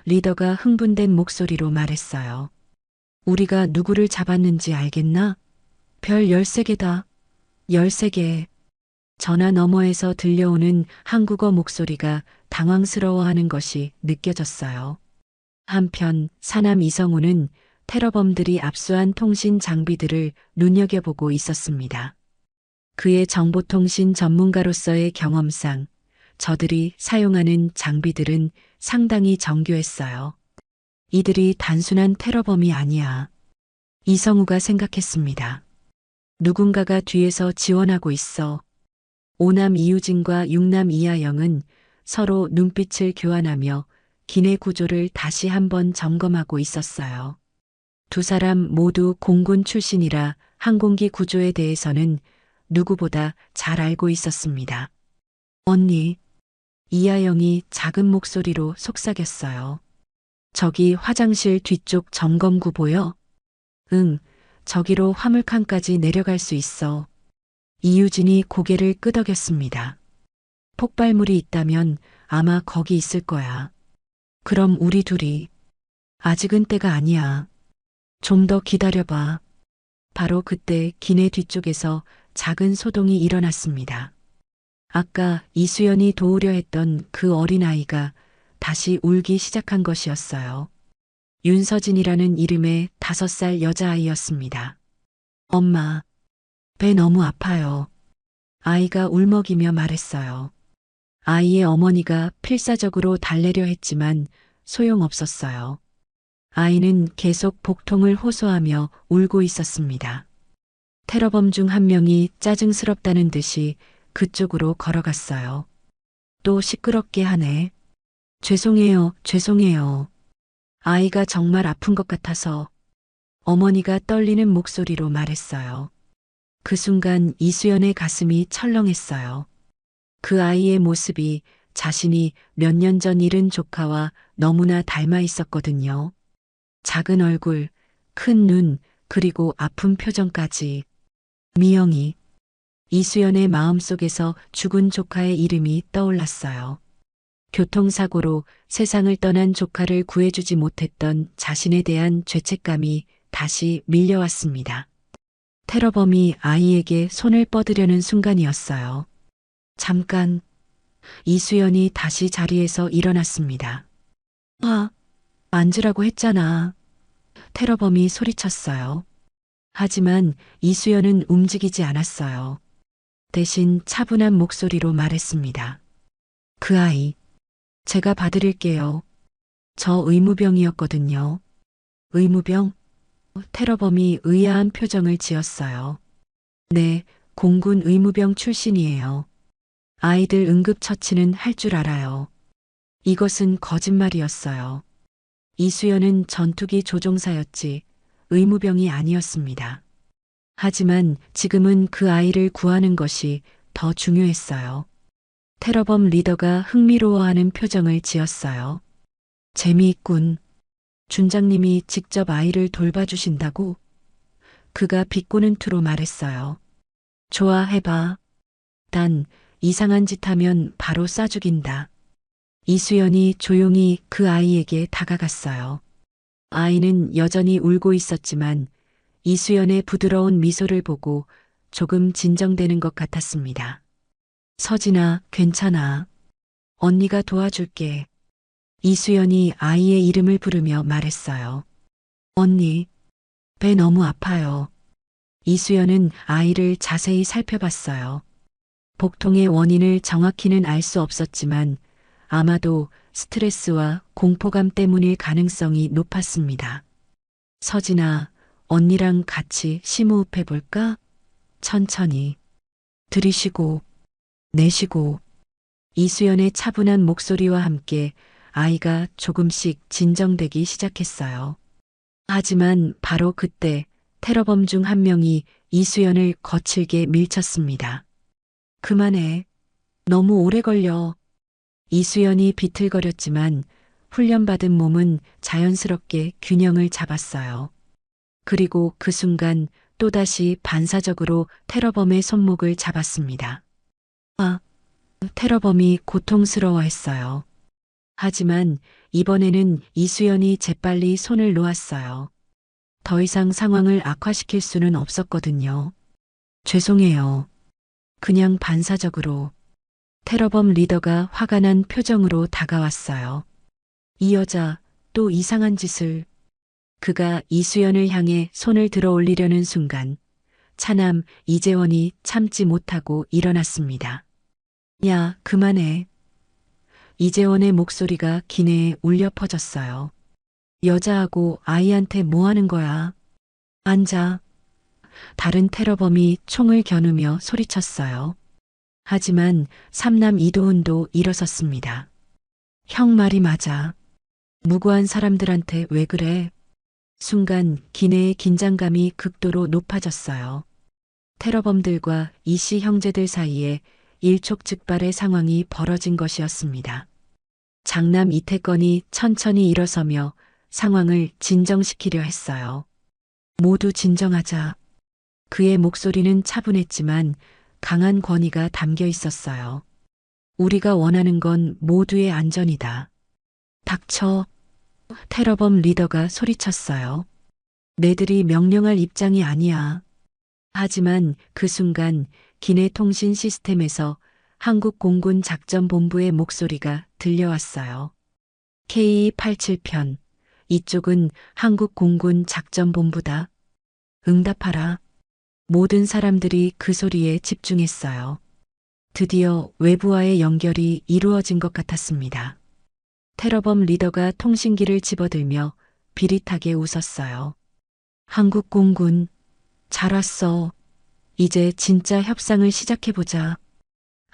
리더가 흥분된 목소리로 말했어요. 우리가 누구를 잡았는지 알겠나? 별 13개다. 13개. 전화 너머에서 들려오는 한국어 목소리가 당황스러워하는 것이 느껴졌어요. 한편 사남 이성우는 테러범들이 압수한 통신 장비들을 눈여겨보고 있었습니다. 그의 정보통신 전문가로서의 경험상 저들이 사용하는 장비들은 상당히 정교했어요. 이들이 단순한 테러범이 아니야. 이성우가 생각했습니다. 누군가가 뒤에서 지원하고 있어. 오남 이유진과 육남 이하영은 서로 눈빛을 교환하며 기내 구조를 다시 한번 점검하고 있었어요. 두 사람 모두 공군 출신이라 항공기 구조에 대해서는 누구보다 잘 알고 있었습니다. 언니, 이하영이 작은 목소리로 속삭였어요. 저기 화장실 뒤쪽 점검구 보여? 응, 저기로 화물칸까지 내려갈 수 있어. 이유진이 고개를 끄덕였습니다. 폭발물이 있다면 아마 거기 있을 거야. 그럼 우리 둘이. 아직은 때가 아니야. 좀 더 기다려봐. 바로 그때 기내 뒤쪽에서 작은 소동이 일어났습니다. 아까 이수연이 도우려 했던 그 어린아이가 다시 울기 시작한 것이었어요. 윤서진이라는 이름의 5살 여자아이였습니다. 엄마, 배 너무 아파요. 아이가 울먹이며 말했어요. 아이의 어머니가 필사적으로 달래려 했지만 소용없었어요. 아이는 계속 복통을 호소하며 울고 있었습니다. 테러범 중 한 명이 짜증스럽다는 듯이 그쪽으로 걸어갔어요. 또 시끄럽게 하네. 죄송해요, 죄송해요. 아이가 정말 아픈 것 같아서 어머니가 떨리는 목소리로 말했어요. 그 순간 이수연의 가슴이 철렁했어요. 그 아이의 모습이 자신이 몇 년 전 잃은 조카와 너무나 닮아 있었거든요. 작은 얼굴, 큰 눈, 그리고 아픈 표정까지. 미영이. 이수연의 마음속에서 죽은 조카의 이름이 떠올랐어요. 교통사고로 세상을 떠난 조카를 구해주지 못했던 자신에 대한 죄책감이 다시 밀려왔습니다. 테러범이 아이에게 손을 뻗으려는 순간이었어요. 잠깐, 이수연이 다시 자리에서 일어났습니다. 앉으라고 했잖아. 테러범이 소리쳤어요. 하지만 이수연은 움직이지 않았어요. 대신 차분한 목소리로 말했습니다. 그 아이, 제가 봐드릴게요. 저 의무병이었거든요. 의무병? 테러범이 의아한 표정을 지었어요. 네, 공군 의무병 출신이에요. 아이들 응급처치는 할 줄 알아요. 이것은 거짓말이었어요. 이수연은 전투기 조종사였지 의무병이 아니었습니다. 하지만 지금은 그 아이를 구하는 것이 더 중요했어요. 테러범 리더가 흥미로워하는 표정을 지었어요. 재미있군. 준장님이 직접 아이를 돌봐주신다고? 그가 비꼬는 투로 말했어요. 좋아, 해봐. 단 이상한 짓 하면 바로 쏴 죽인다. 이수연이 조용히 그 아이에게 다가갔어요. 아이는 여전히 울고 있었지만 이수연의 부드러운 미소를 보고 조금 진정되는 것 같았습니다. 서진아, 괜찮아. 언니가 도와줄게. 이수연이 아이의 이름을 부르며 말했어요. 언니, 배 너무 아파요. 이수연은 아이를 자세히 살펴봤어요. 복통의 원인을 정확히는 알 수 없었지만 아마도 스트레스와 공포감 때문일 가능성이 높았습니다. 서진아, 언니랑 같이 심호흡해 볼까? 천천히. 들이쉬고, 내쉬고. 이수연의 차분한 목소리와 함께 아이가 조금씩 진정되기 시작했어요. 하지만 바로 그때 테러범 중 한 명이 이수연을 거칠게 밀쳤습니다. 그만해. 너무 오래 걸려. 이수연이 비틀거렸지만 훈련받은 몸은 자연스럽게 균형을 잡았어요. 그리고 그 순간 또다시 반사적으로 테러범의 손목을 잡았습니다. 테러범이 고통스러워했어요. 하지만 이번에는 이수연이 재빨리 손을 놓았어요. 더 이상 상황을 악화시킬 수는 없었거든요. 죄송해요. 그냥 반사적으로. 테러범 리더가 화가 난 표정으로 다가왔어요. 이 여자 또 이상한 짓을. 그가 이수연을 향해 손을 들어 올리려는 순간 차남 이재원이 참지 못하고 일어났습니다. 야, 그만해. 이재원의 목소리가 기내에 울려 퍼졌어요. 여자하고 아이한테 뭐 하는 거야? 앉아. 다른 테러범이 총을 겨누며 소리쳤어요. 하지만 삼남 이도훈도 일어섰습니다. 형 말이 맞아. 무고한 사람들한테 왜 그래? 순간 기내의 긴장감이 극도로 높아졌어요. 테러범들과 이씨 형제들 사이에 일촉즉발의 상황이 벌어진 것이었습니다. 장남 이태건이 천천히 일어서며 상황을 진정시키려 했어요. 모두 진정하자. 그의 목소리는 차분했지만 강한 권위가 담겨 있었어요. 우리가 원하는 건 모두의 안전이다. 닥쳐. 테러범 리더가 소리쳤어요. 내들이 명령할 입장이 아니야. 하지만 그 순간 기내 통신 시스템에서 한국공군 작전본부의 목소리가 들려왔어요. K87편. 이쪽은 한국공군 작전본부다. 응답하라. 모든 사람들이 그 소리에 집중했어요. 드디어 외부와의 연결이 이루어진 것 같았습니다. 테러범 리더가 통신기를 집어들며 비릿하게 웃었어요. 한국공군, 잘 왔어. 이제 진짜 협상을 시작해보자.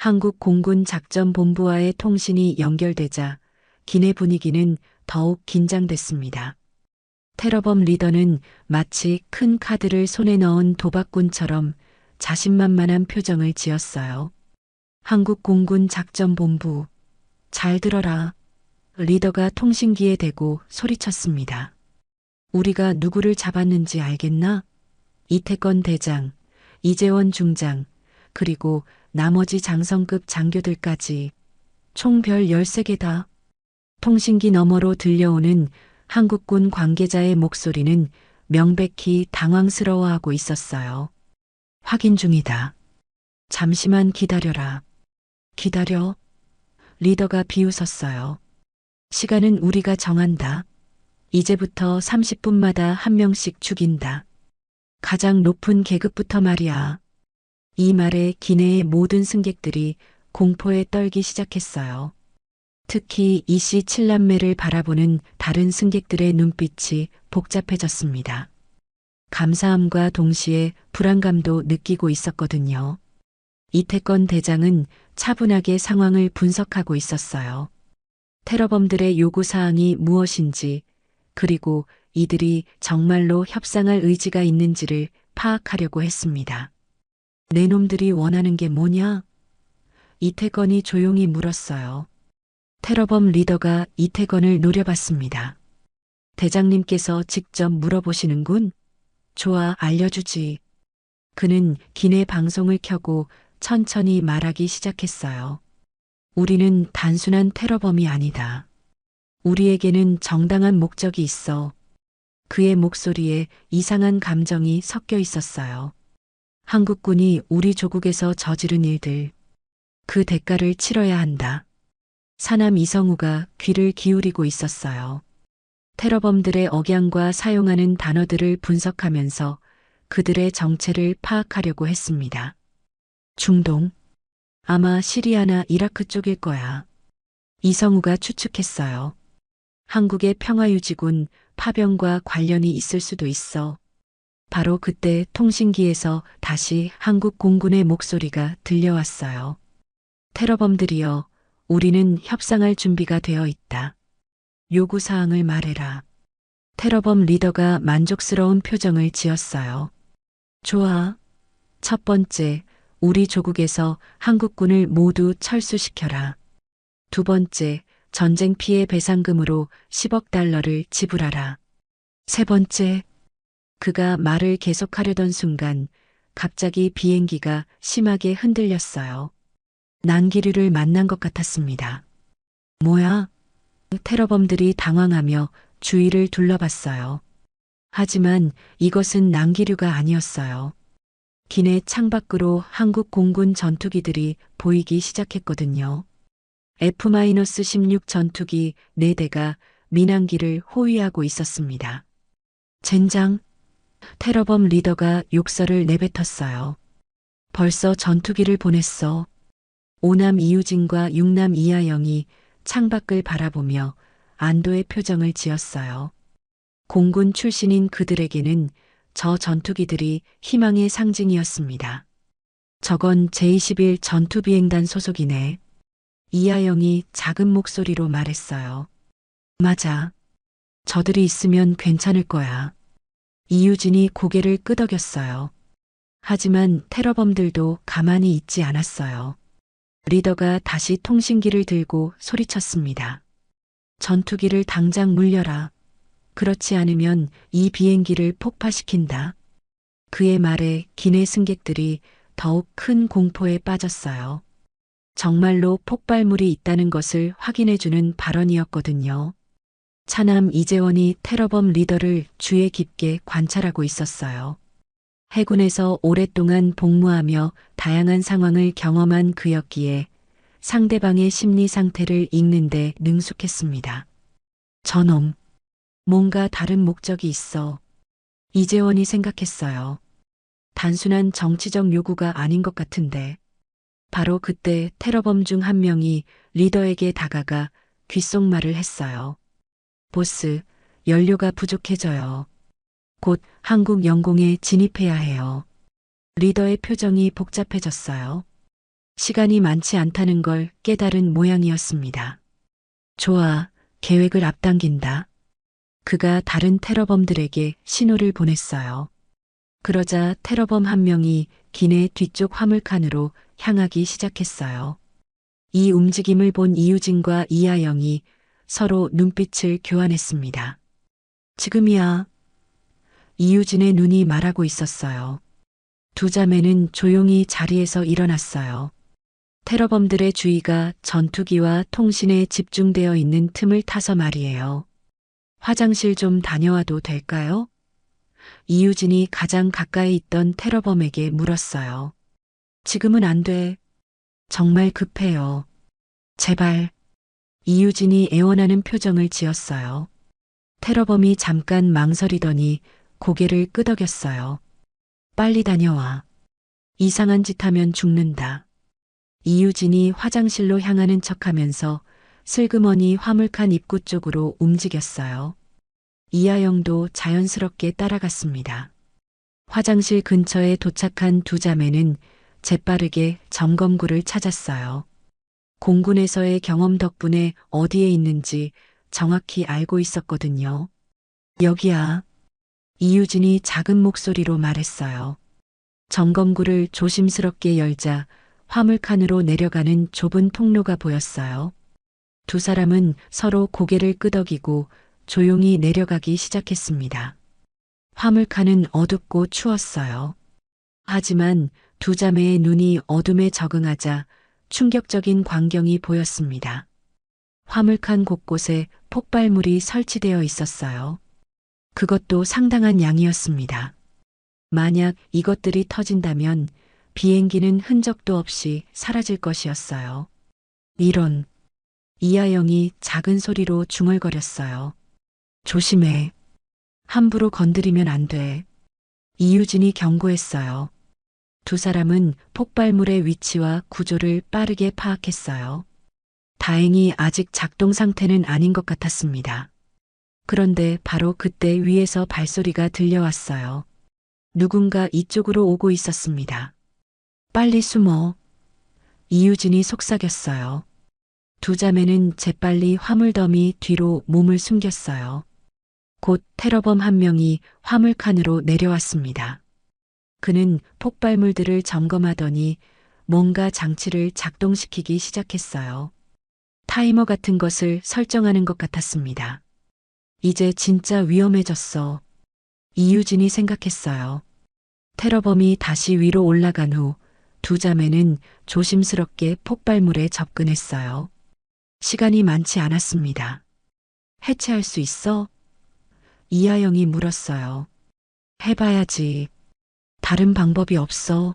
한국공군 작전본부와의 통신이 연결되자 기내 분위기는 더욱 긴장됐습니다. 테러범 리더는 마치 큰 카드를 손에 넣은 도박꾼처럼 자신만만한 표정을 지었어요. 한국공군 작전본부, 잘 들어라. 리더가 통신기에 대고 소리쳤습니다. 우리가 누구를 잡았는지 알겠나? 이태건 대장, 이재원 중장, 그리고 나머지 장성급 장교들까지 총 별 13개다. 통신기 너머로 들려오는 한국군 관계자의 목소리는 명백히 당황스러워하고 있었어요. 확인 중이다. 잠시만 기다려라. 기다려. 리더가 비웃었어요. 시간은 우리가 정한다. 이제부터 30분마다 한 명씩 죽인다. 가장 높은 계급부터 말이야. 이 말에 기내의 모든 승객들이 공포에 떨기 시작했어요. 특히 이씨 칠남매를 바라보는 다른 승객들의 눈빛이 복잡해졌습니다. 감사함과 동시에 불안감도 느끼고 있었거든요. 이태건 대장은 차분하게 상황을 분석하고 있었어요. 테러범들의 요구사항이 무엇인지, 그리고 이들이 정말로 협상할 의지가 있는지를 파악하려고 했습니다. 내 놈들이 원하는 게 뭐냐? 이태건이 조용히 물었어요. 테러범 리더가 이태건을 노려봤습니다. 대장님께서 직접 물어보시는군? 좋아, 알려주지. 그는 기내 방송을 켜고 천천히 말하기 시작했어요. 우리는 단순한 테러범이 아니다. 우리에게는 정당한 목적이 있어. 그의 목소리에 이상한 감정이 섞여 있었어요. 한국군이 우리 조국에서 저지른 일들, 그 대가를 치러야 한다. 사남 이성우가 귀를 기울이고 있었어요. 테러범들의 억양과 사용하는 단어들을 분석하면서 그들의 정체를 파악하려고 했습니다. 중동, 아마 시리아나 이라크 쪽일 거야. 이성우가 추측했어요. 한국의 평화유지군 파병과 관련이 있을 수도 있어. 바로 그때 통신기에서 다시 한국 공군의 목소리가 들려왔어요. 테러범들이여, 우리는 협상할 준비가 되어 있다. 요구사항을 말해라. 테러범 리더가 만족스러운 표정을 지었어요. 좋아. 첫 번째, 우리 조국에서 한국군을 모두 철수시켜라. 두 번째, 전쟁 피해 배상금으로 10억 달러를 지불하라. 세 번째, 그가 말을 계속하려던 순간 갑자기 비행기가 심하게 흔들렸어요. 난기류를 만난 것 같았습니다. 뭐야? 테러범들이 당황하며 주위를 둘러봤어요. 하지만 이것은 난기류가 아니었어요. 기내 창밖으로 한국 공군 전투기들이 보이기 시작했거든요. F-16 전투기 4대가 민항기를 호위하고 있었습니다. 젠장, 테러범 리더가 욕설을 내뱉었어요. 벌써 전투기를 보냈어. 5남 이유진과 6남 이하영이 창밖을 바라보며 안도의 표정을 지었어요. 공군 출신인 그들에게는 저 전투기들이 희망의 상징이었습니다. 저건 제21 전투비행단 소속이네. 이하영이 작은 목소리로 말했어요. 맞아. 저들이 있으면 괜찮을 거야. 이유진이 고개를 끄덕였어요. 하지만 테러범들도 가만히 있지 않았어요. 리더가 다시 통신기를 들고 소리쳤습니다. 전투기를 당장 물려라. 그렇지 않으면 이 비행기를 폭파시킨다. 그의 말에 기내 승객들이 더욱 큰 공포에 빠졌어요. 정말로 폭발물이 있다는 것을 확인해주는 발언이었거든요. 차남 이재원이 테러범 리더를 주의 깊게 관찰하고 있었어요. 해군에서 오랫동안 복무하며 다양한 상황을 경험한 그였기에 상대방의 심리 상태를 읽는데 능숙했습니다. 저놈, 뭔가 다른 목적이 있어. 이재원이 생각했어요. 단순한 정치적 요구가 아닌 것 같은데. 바로 그때 테러범 중 한 명이 리더에게 다가가 귓속말을 했어요. 보스, 연료가 부족해져요. 곧 한국 영공에 진입해야 해요. 리더의 표정이 복잡해졌어요. 시간이 많지 않다는 걸 깨달은 모양이었습니다. 좋아, 계획을 앞당긴다. 그가 다른 테러범들에게 신호를 보냈어요. 그러자 테러범 한 명이 기내 뒤쪽 화물칸으로 향하기 시작했어요. 이 움직임을 본 이유진과 이하영이 서로 눈빛을 교환했습니다. 지금이야. 이유진의 눈이 말하고 있었어요. 두 자매는 조용히 자리에서 일어났어요. 테러범들의 주의가 전투기와 통신에 집중되어 있는 틈을 타서 말이에요. 화장실 좀 다녀와도 될까요? 이유진이 가장 가까이 있던 테러범에게 물었어요. 지금은 안 돼. 정말 급해요. 제발. 이유진이 애원하는 표정을 지었어요. 테러범이 잠깐 망설이더니 고개를 끄덕였어요. 빨리 다녀와. 이상한 짓 하면 죽는다. 이유진이 화장실로 향하는 척하면서 슬그머니 화물칸 입구 쪽으로 움직였어요. 이하영도 자연스럽게 따라갔습니다. 화장실 근처에 도착한 두 자매는 재빠르게 점검구를 찾았어요. 공군에서의 경험 덕분에 어디에 있는지 정확히 알고 있었거든요. 여기야. 이유진이 작은 목소리로 말했어요. 점검구를 조심스럽게 열자 화물칸으로 내려가는 좁은 통로가 보였어요. 두 사람은 서로 고개를 끄덕이고 조용히 내려가기 시작했습니다. 화물칸은 어둡고 추웠어요. 하지만 두 자매의 눈이 어둠에 적응하자 충격적인 광경이 보였습니다. 화물칸 곳곳에 폭발물이 설치되어 있었어요. 그것도 상당한 양이었습니다. 만약 이것들이 터진다면 비행기는 흔적도 없이 사라질 것이었어요. 이런. 이하영이 작은 소리로 중얼거렸어요. 조심해. 함부로 건드리면 안 돼. 이유진이 경고했어요. 두 사람은 폭발물의 위치와 구조를 빠르게 파악했어요. 다행히 아직 작동 상태는 아닌 것 같았습니다. 그런데 바로 그때 위에서 발소리가 들려왔어요. 누군가 이쪽으로 오고 있었습니다. 빨리 숨어. 이유진이 속삭였어요. 두 자매는 재빨리 화물더미 뒤로 몸을 숨겼어요. 곧 테러범 한 명이 화물칸으로 내려왔습니다. 그는 폭발물들을 점검하더니 뭔가 장치를 작동시키기 시작했어요. 타이머 같은 것을 설정하는 것 같았습니다. 이제 진짜 위험해졌어. 이유진이 생각했어요. 테러범이 다시 위로 올라간 후 두 자매는 조심스럽게 폭발물에 접근했어요. 시간이 많지 않았습니다. 해체할 수 있어? 이하영이 물었어요. 해봐야지. 다른 방법이 없어.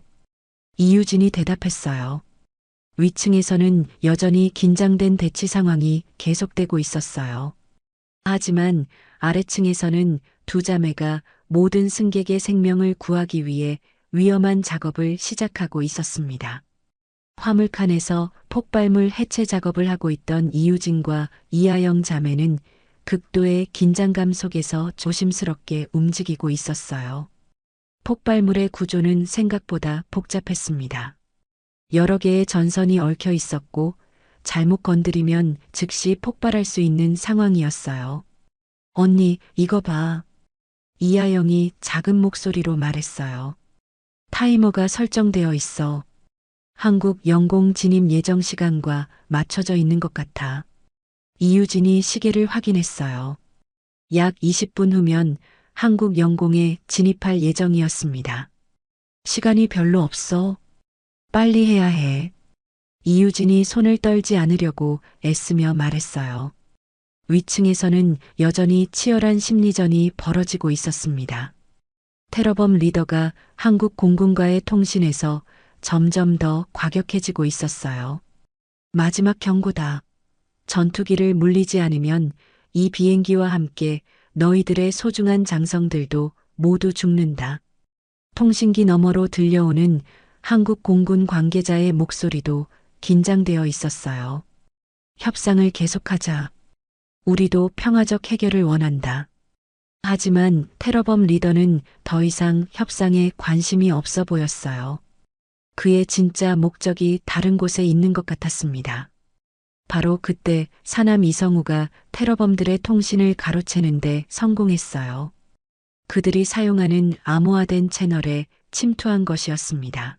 이유진이 대답했어요. 위층에서는 여전히 긴장된 대치 상황이 계속되고 있었어요. 하지만 아래층에서는 두 자매가 모든 승객의 생명을 구하기 위해 위험한 작업을 시작하고 있었습니다. 화물칸에서 폭발물 해체 작업을 하고 있던 이유진과 이하영 자매는 극도의 긴장감 속에서 조심스럽게 움직이고 있었어요. 폭발물의 구조는 생각보다 복잡했습니다. 여러 개의 전선이 얽혀 있었고 잘못 건드리면 즉시 폭발할 수 있는 상황이었어요. 언니, 이거 봐. 이하영이 작은 목소리로 말했어요. 타이머가 설정되어 있어. 한국 영공 진입 예정 시간과 맞춰져 있는 것 같아. 이유진이 시계를 확인했어요. 약 20분 후면 한국 영공에 진입할 예정이었습니다. 시간이 별로 없어. 빨리 해야 해. 이유진이 손을 떨지 않으려고 애쓰며 말했어요. 위층에서는 여전히 치열한 심리전이 벌어지고 있었습니다. 테러범 리더가 한국 공군과의 통신에서 점점 더 과격해지고 있었어요. 마지막 경고다. 전투기를 물리지 않으면 이 비행기와 함께 너희들의 소중한 장성들도 모두 죽는다. 통신기 너머로 들려오는 한국 공군 관계자의 목소리도 긴장되어 있었어요. 협상을 계속하자. 우리도 평화적 해결을 원한다. 하지만 테러범 리더는 더 이상 협상에 관심이 없어 보였어요. 그의 진짜 목적이 다른 곳에 있는 것 같았습니다. 바로 그때 사남 이성우가 테러범들의 통신을 가로채는데 성공했어요. 그들이 사용하는 암호화된 채널에 침투한 것이었습니다.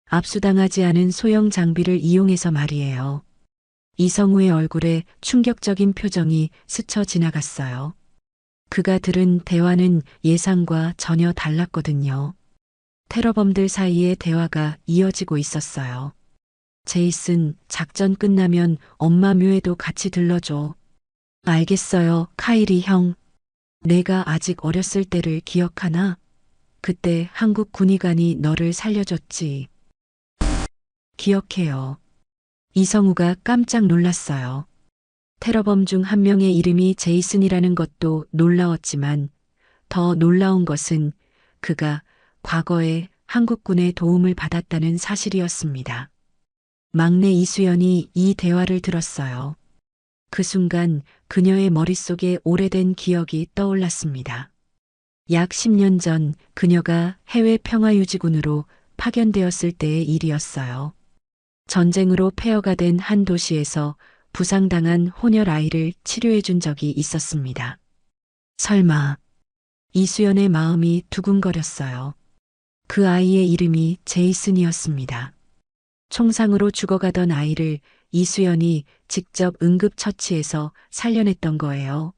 압수당하지 않은 소형 장비를 이용해서 말이에요. 이성우의 얼굴에 충격적인 표정이 스쳐 지나갔어요. 그가 들은 대화는 예상과 전혀 달랐거든요. 테러범들 사이의 대화가 이어지고 있었어요. 제이슨, 작전 끝나면 엄마 묘에도 같이 들러줘. 알겠어요, 카이리 형. 내가 아직 어렸을 때를 기억하나? 그때 한국 군의관이 너를 살려줬지. 기억해요. 이성우가 깜짝 놀랐어요. 테러범 중 한 명의 이름이 제이슨이라는 것도 놀라웠지만 더 놀라운 것은 그가 과거에 한국군의 도움을 받았다는 사실이었습니다. 막내 이수연이 이 대화를 들었어요. 그 순간 그녀의 머릿속에 오래된 기억이 떠올랐습니다. 약 10년 전 그녀가 해외 평화유지군으로 파견되었을 때의 일이었어요. 전쟁으로 폐허가 된 한 도시에서 부상당한 혼혈 아이를 치료해 준 적이 있었습니다. 설마 이수연의 마음이 두근거렸어요. 그 아이의 이름이 제이슨이었습니다. 총상으로 죽어가던 아이를 이수연이 직접 응급처치해서 살려냈던 거예요.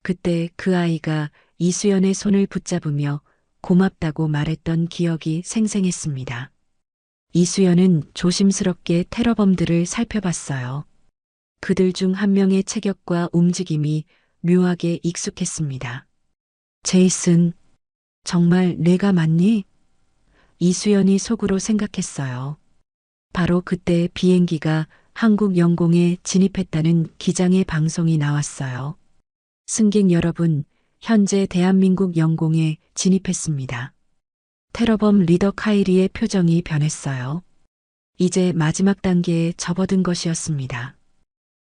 그때 그 아이가 이수연의 손을 붙잡으며 고맙다고 말했던 기억이 생생했습니다. 이수연은 조심스럽게 테러범들을 살펴봤어요. 그들 중 한 명의 체격과 움직임이 묘하게 익숙했습니다. 제이슨, 정말 내가 맞니? 이수연이 속으로 생각했어요. 바로 그때 비행기가 한국 영공에 진입했다는 기장의 방송이 나왔어요. 승객 여러분, 현재 대한민국 영공에 진입했습니다. 테러범 리더 카이리의 표정이 변했어요. 이제 마지막 단계에 접어든 것이었습니다.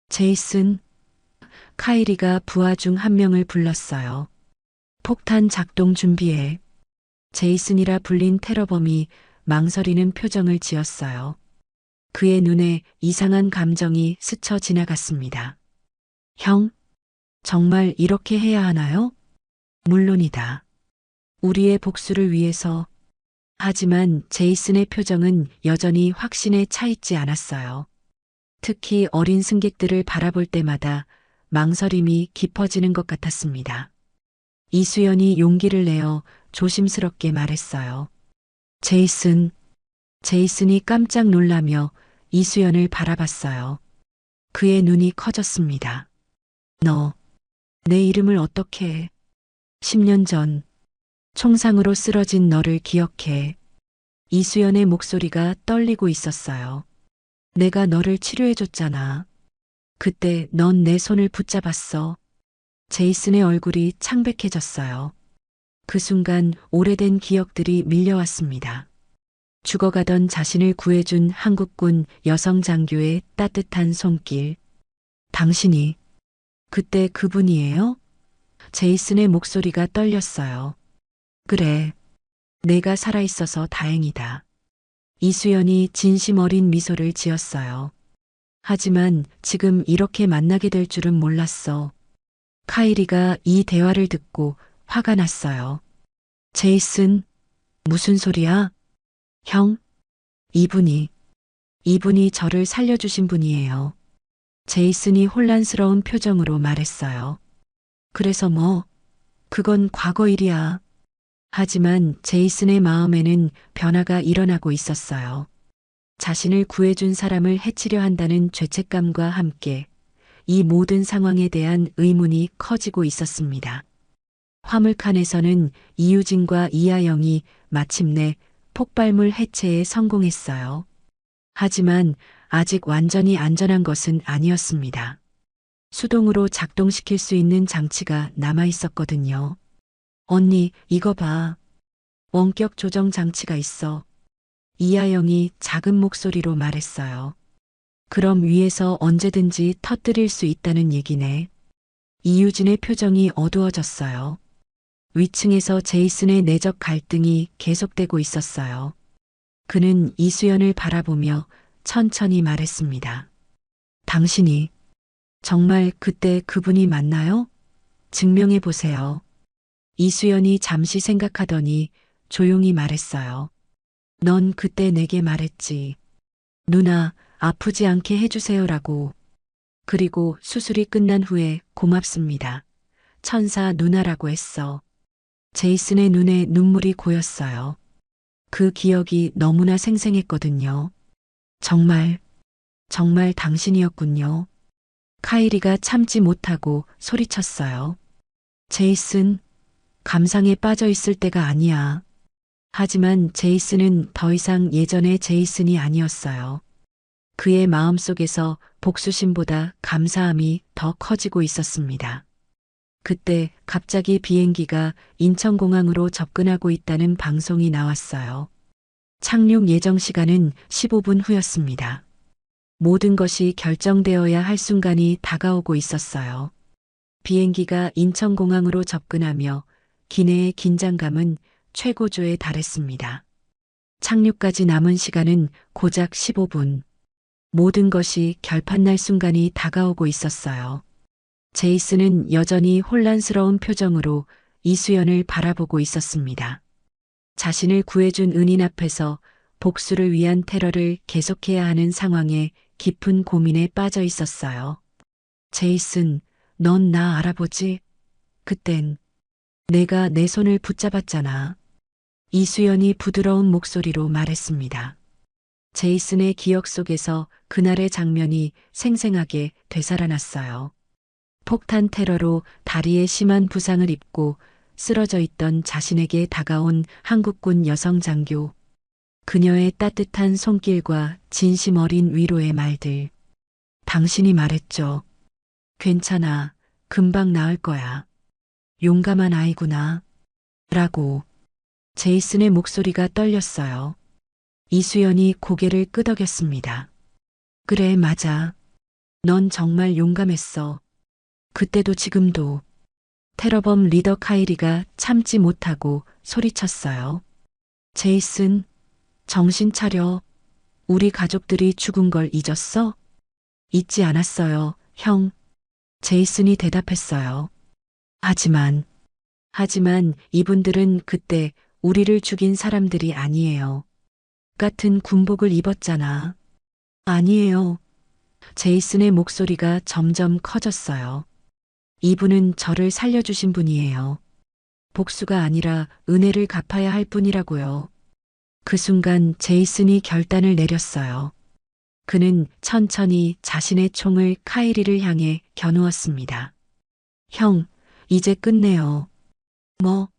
제이슨, 카이리가 부하 중 한 명을 불렀어요. 폭탄 작동 준비해. 제이슨이라 불린 테러범이 망설이는 표정을 지었어요. 그의 눈에 이상한 감정이 스쳐 지나갔습니다. 형, 정말 이렇게 해야 하나요? 물론이다. 우리의 복수를 위해서. 하지만 제이슨의 표정은 여전히 확신에 차 있지 않았어요. 특히 어린 승객들을 바라볼 때마다 망설임이 깊어지는 것 같았습니다. 이수연이 용기를 내어 조심스럽게 말했어요. 제이슨이 깜짝 놀라며 이수연을 바라봤어요. 그의 눈이 커졌습니다. 너, 내 이름을 어떻게 해? 10년 전, 총상으로 쓰러진 너를 기억해. 이수연의 목소리가 떨리고 있었어요. 내가 너를 치료해줬잖아. 그때 넌 내 손을 붙잡았어. 제이슨의 얼굴이 창백해졌어요. 그 순간 오래된 기억들이 밀려왔습니다. 죽어가던 자신을 구해준 한국군 여성 장교의 따뜻한 손길. 당신이 그때 그분이에요? 제이슨의 목소리가 떨렸어요. 그래. 내가 살아있어서 다행이다. 이수연이 진심 어린 미소를 지었어요. 하지만 지금 이렇게 만나게 될 줄은 몰랐어. 카이리가 이 대화를 듣고 화가 났어요. 제이슨, 무슨 소리야? 형, 이분이 저를 살려주신 분이에요. 제이슨이 혼란스러운 표정으로 말했어요. 그래서 뭐, 그건 과거 일이야. 하지만 제이슨의 마음에는 변화가 일어나고 있었어요. 자신을 구해준 사람을 해치려 한다는 죄책감과 함께 이 모든 상황에 대한 의문이 커지고 있었습니다. 화물칸에서는 이유진과 이하영이 마침내 폭발물 해체에 성공했어요. 하지만 아직 완전히 안전한 것은 아니었습니다. 수동으로 작동시킬 수 있는 장치가 남아 있었거든요. 언니, 이거 봐. 원격 조정 장치가 있어. 이하영이 작은 목소리로 말했어요. 그럼 위에서 언제든지 터뜨릴 수 있다는 얘기네. 이유진의 표정이 어두워졌어요. 위층에서 제이슨의 내적 갈등이 계속되고 있었어요. 그는 이수연을 바라보며 천천히 말했습니다. 당신이 정말 그때 그분이 맞나요? 증명해 보세요. 이수연이 잠시 생각하더니 조용히 말했어요. 넌 그때 내게 말했지. 누나, 아프지 않게 해주세요라고. 그리고 수술이 끝난 후에 고맙습니다. 천사 누나라고 했어. 제이슨의 눈에 눈물이 고였어요. 그 기억이 너무나 생생했거든요. 정말, 정말 당신이었군요. 카이리가 참지 못하고 소리쳤어요. 제이슨, 감상에 빠져 있을 때가 아니야. 하지만 제이슨은 더 이상 예전의 제이슨이 아니었어요. 그의 마음속에서 복수심보다 감사함이 더 커지고 있었습니다. 그때 갑자기 비행기가 인천공항으로 접근하고 있다는 방송이 나왔어요. 착륙 예정 시간은 15분 후였습니다. 모든 것이 결정되어야 할 순간이 다가오고 있었어요. 비행기가 인천공항으로 접근하며 기내의 긴장감은 최고조에 달했습니다. 착륙까지 남은 시간은 고작 15분. 모든 것이 결판날 순간이 다가오고 있었어요. 제이슨은 여전히 혼란스러운 표정으로 이수연을 바라보고 있었습니다. 자신을 구해준 은인 앞에서 복수를 위한 테러를 계속해야 하는 상황에 깊은 고민에 빠져 있었어요. 제이슨, 넌 나 알아보지? 그땐 내가 내 손을 붙잡았잖아. 이수연이 부드러운 목소리로 말했습니다. 제이슨의 기억 속에서 그날의 장면이 생생하게 되살아났어요. 폭탄 테러로 다리에 심한 부상을 입고 쓰러져 있던 자신에게 다가온 한국군 여성 장교. 그녀의 따뜻한 손길과 진심 어린 위로의 말들. 당신이 말했죠. 괜찮아. 금방 나을 거야. 용감한 아이구나. 라고. 제이슨의 목소리가 떨렸어요. 이수연이 고개를 끄덕였습니다. 그래, 맞아. 넌 정말 용감했어. 그때도 지금도. 테러범 리더 카이리가 참지 못하고 소리쳤어요. 제이슨, 정신 차려. 우리 가족들이 죽은 걸 잊었어? 잊지 않았어요, 형. 제이슨이 대답했어요. 하지만 이분들은 그때 우리를 죽인 사람들이 아니에요. 같은 군복을 입었잖아. 아니에요. 제이슨의 목소리가 점점 커졌어요. 이분은 저를 살려주신 분이에요. 복수가 아니라 은혜를 갚아야 할 뿐이라고요. 그 순간 제이슨이 결단을 내렸어요. 그는 천천히 자신의 총을 카이리를 향해 겨누었습니다. 형, 이제 끝내요. 뭐?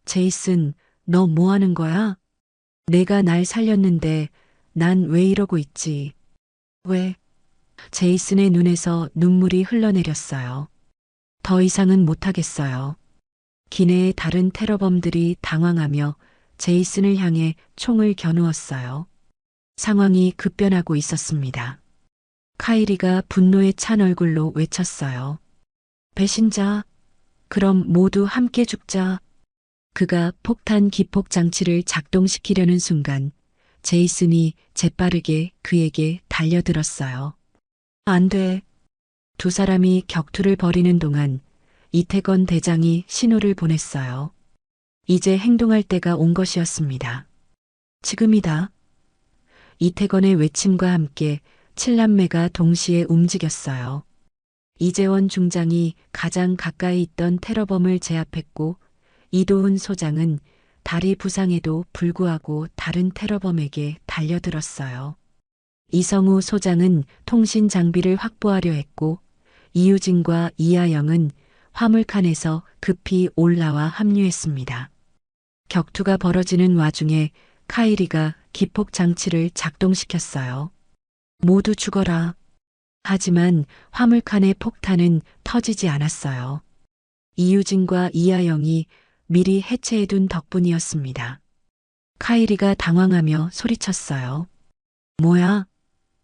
제이슨, 너 뭐 하는 거야? 내가 날 살렸는데 난 왜 이러고 있지? 왜? 제이슨의 눈에서 눈물이 흘러내렸어요. 더 이상은 못하겠어요. 기내의 다른 테러범들이 당황하며 제이슨을 향해 총을 겨누었어요. 상황이 급변하고 있었습니다. 카이리가 분노에 찬 얼굴로 외쳤어요. 배신자, 그럼 모두 함께 죽자. 그가 폭탄 기폭 장치를 작동시키려는 순간 제이슨이 재빠르게 그에게 달려들었어요. 안 돼. 두 사람이 격투를 벌이는 동안 이태건 대장이 신호를 보냈어요. 이제 행동할 때가 온 것이었습니다. 지금이다. 이태건의 외침과 함께 칠남매가 동시에 움직였어요. 이재원 중장이 가장 가까이 있던 테러범을 제압했고 이도훈 소장은 다리 부상에도 불구하고 다른 테러범에게 달려들었어요. 이성우 소장은 통신 장비를 확보하려 했고 이유진과 이하영은 화물칸에서 급히 올라와 합류했습니다. 격투가 벌어지는 와중에 카이리가 기폭 장치를 작동시켰어요. 모두 죽어라. 하지만 화물칸의 폭탄은 터지지 않았어요. 이유진과 이하영이 미리 해체해둔 덕분이었습니다. 카이리가 당황하며 소리쳤어요. 뭐야?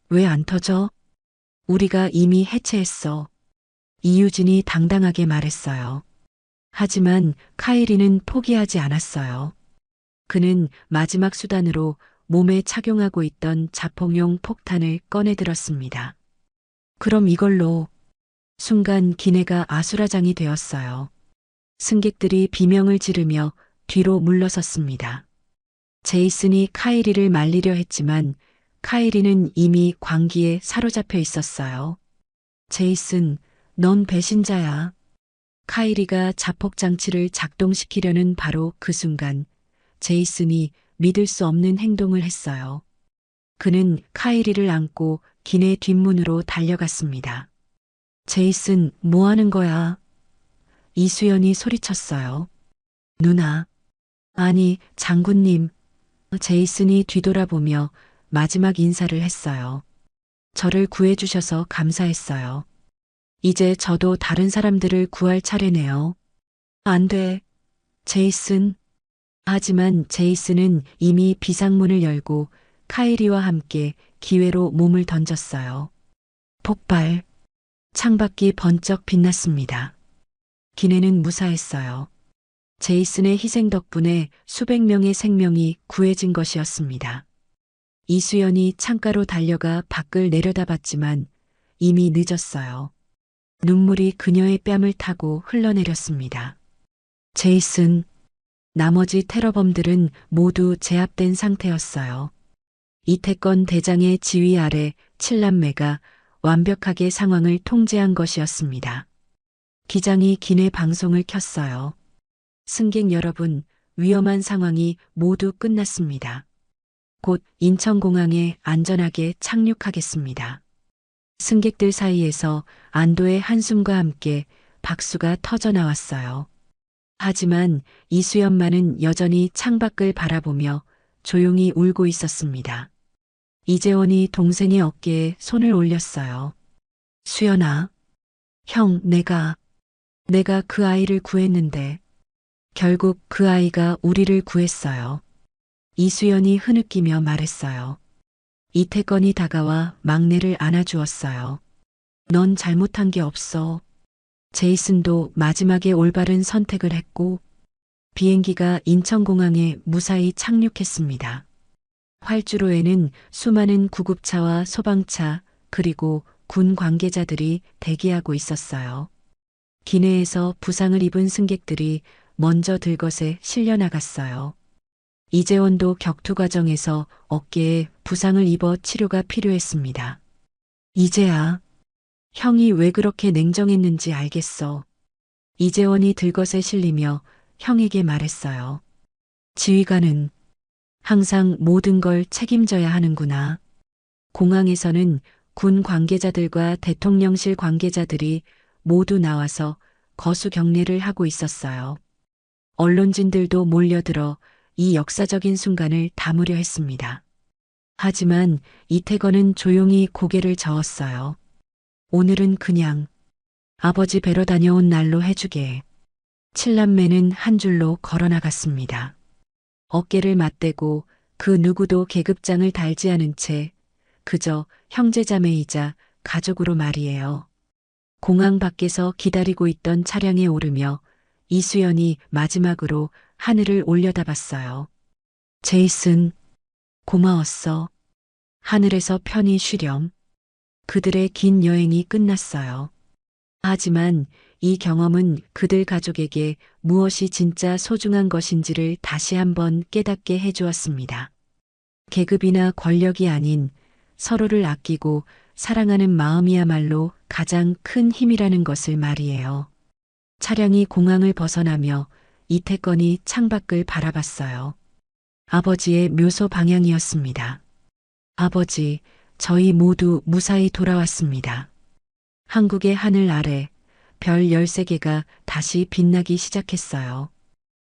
왜 안 터져? 우리가 이미 해체했어. 이유진이 당당하게 말했어요. 하지만 카이리는 포기하지 않았어요. 그는 마지막 수단으로 몸에 착용하고 있던 자폭용 폭탄을 꺼내들었습니다. 그럼 이걸로 순간 기내가 아수라장이 되었어요. 승객들이 비명을 지르며 뒤로 물러섰습니다. 제이슨이 카이리를 말리려 했지만 카이리는 이미 광기에 사로잡혀 있었어요. 제이슨, 넌 배신자야. 카이리가 자폭 장치를 작동시키려는 바로 그 순간 제이슨이 믿을 수 없는 행동을 했어요. 그는 카이리를 안고 기내 뒷문으로 달려갔습니다. 제이슨, 뭐 하는 거야? 이수연이 소리쳤어요. 누나. 아니, 장군님. 제이슨이 뒤돌아보며 마지막 인사를 했어요. 저를 구해주셔서 감사했어요. 이제 저도 다른 사람들을 구할 차례네요. 안 돼. 제이슨. 하지만 제이슨은 이미 비상문을 열고 카이리와 함께 기회로 몸을 던졌어요. 폭발. 창밖이 번쩍 빛났습니다. 기내는 무사했어요. 제이슨의 희생 덕분에 수백 명의 생명이 구해진 것이었습니다. 이수연이 창가로 달려가 밖을 내려다봤지만 이미 늦었어요. 눈물이 그녀의 뺨을 타고 흘러내렸습니다. 제이슨, 나머지 테러범들은 모두 제압된 상태였어요. 이태권 대장의 지휘 아래 7남매가 완벽하게 상황을 통제한 것이었습니다. 기장이 기내 방송을 켰어요. 승객 여러분, 위험한 상황이 모두 끝났습니다. 곧 인천공항에 안전하게 착륙하겠습니다. 승객들 사이에서 안도의 한숨과 함께 박수가 터져 나왔어요. 하지만 이수연만은 여전히 창밖을 바라보며 조용히 울고 있었습니다. 이재원이 동생의 어깨에 손을 올렸어요. 수연아, 형, 내가 그 아이를 구했는데 결국 그 아이가 우리를 구했어요. 이수연이 흐느끼며 말했어요. 이태건이 다가와 막내를 안아주었어요. 넌 잘못한 게 없어. 제이슨도 마지막에 올바른 선택을 했고 비행기가 인천공항에 무사히 착륙했습니다. 활주로에는 수많은 구급차와 소방차 그리고 군 관계자들이 대기하고 있었어요. 기내에서 부상을 입은 승객들이 먼저 들것에 실려 나갔어요. 이재원도 격투 과정에서 어깨에 부상을 입어 치료가 필요했습니다. 이제야 형이 왜 그렇게 냉정했는지 알겠어. 이재원이 들것에 실리며 형에게 말했어요. 지휘관은 항상 모든 걸 책임져야 하는구나. 공항에서는 군 관계자들과 대통령실 관계자들이 모두 나와서 거수 경례를 하고 있었어요. 언론진들도 몰려들어 이 역사적인 순간을 담으려 했습니다. 하지만 이태건은 조용히 고개를 저었어요. 오늘은 그냥 아버지 뵈러 다녀온 날로 해주게. 7남매는 한 줄로 걸어나갔습니다. 어깨를 맞대고 그 누구도 계급장을 달지 않은 채 그저 형제자매이자 가족으로 말이에요. 공항 밖에서 기다리고 있던 차량에 오르며 이수연이 마지막으로 하늘을 올려다봤어요. 제이슨, 고마웠어. 하늘에서 편히 쉬렴. 그들의 긴 여행이 끝났어요. 하지만 이 경험은 그들 가족에게 무엇이 진짜 소중한 것인지를 다시 한번 깨닫게 해주었습니다. 계급이나 권력이 아닌 서로를 아끼고 사랑하는 마음이야말로 가장 큰 힘이라는 것을 말이에요. 차량이 공항을 벗어나며 이태건이 창밖을 바라봤어요. 아버지의 묘소 방향이었습니다. 아버지, 저희 모두 무사히 돌아왔습니다. 한국의 하늘 아래 별 13개가 다시 빛나기 시작했어요.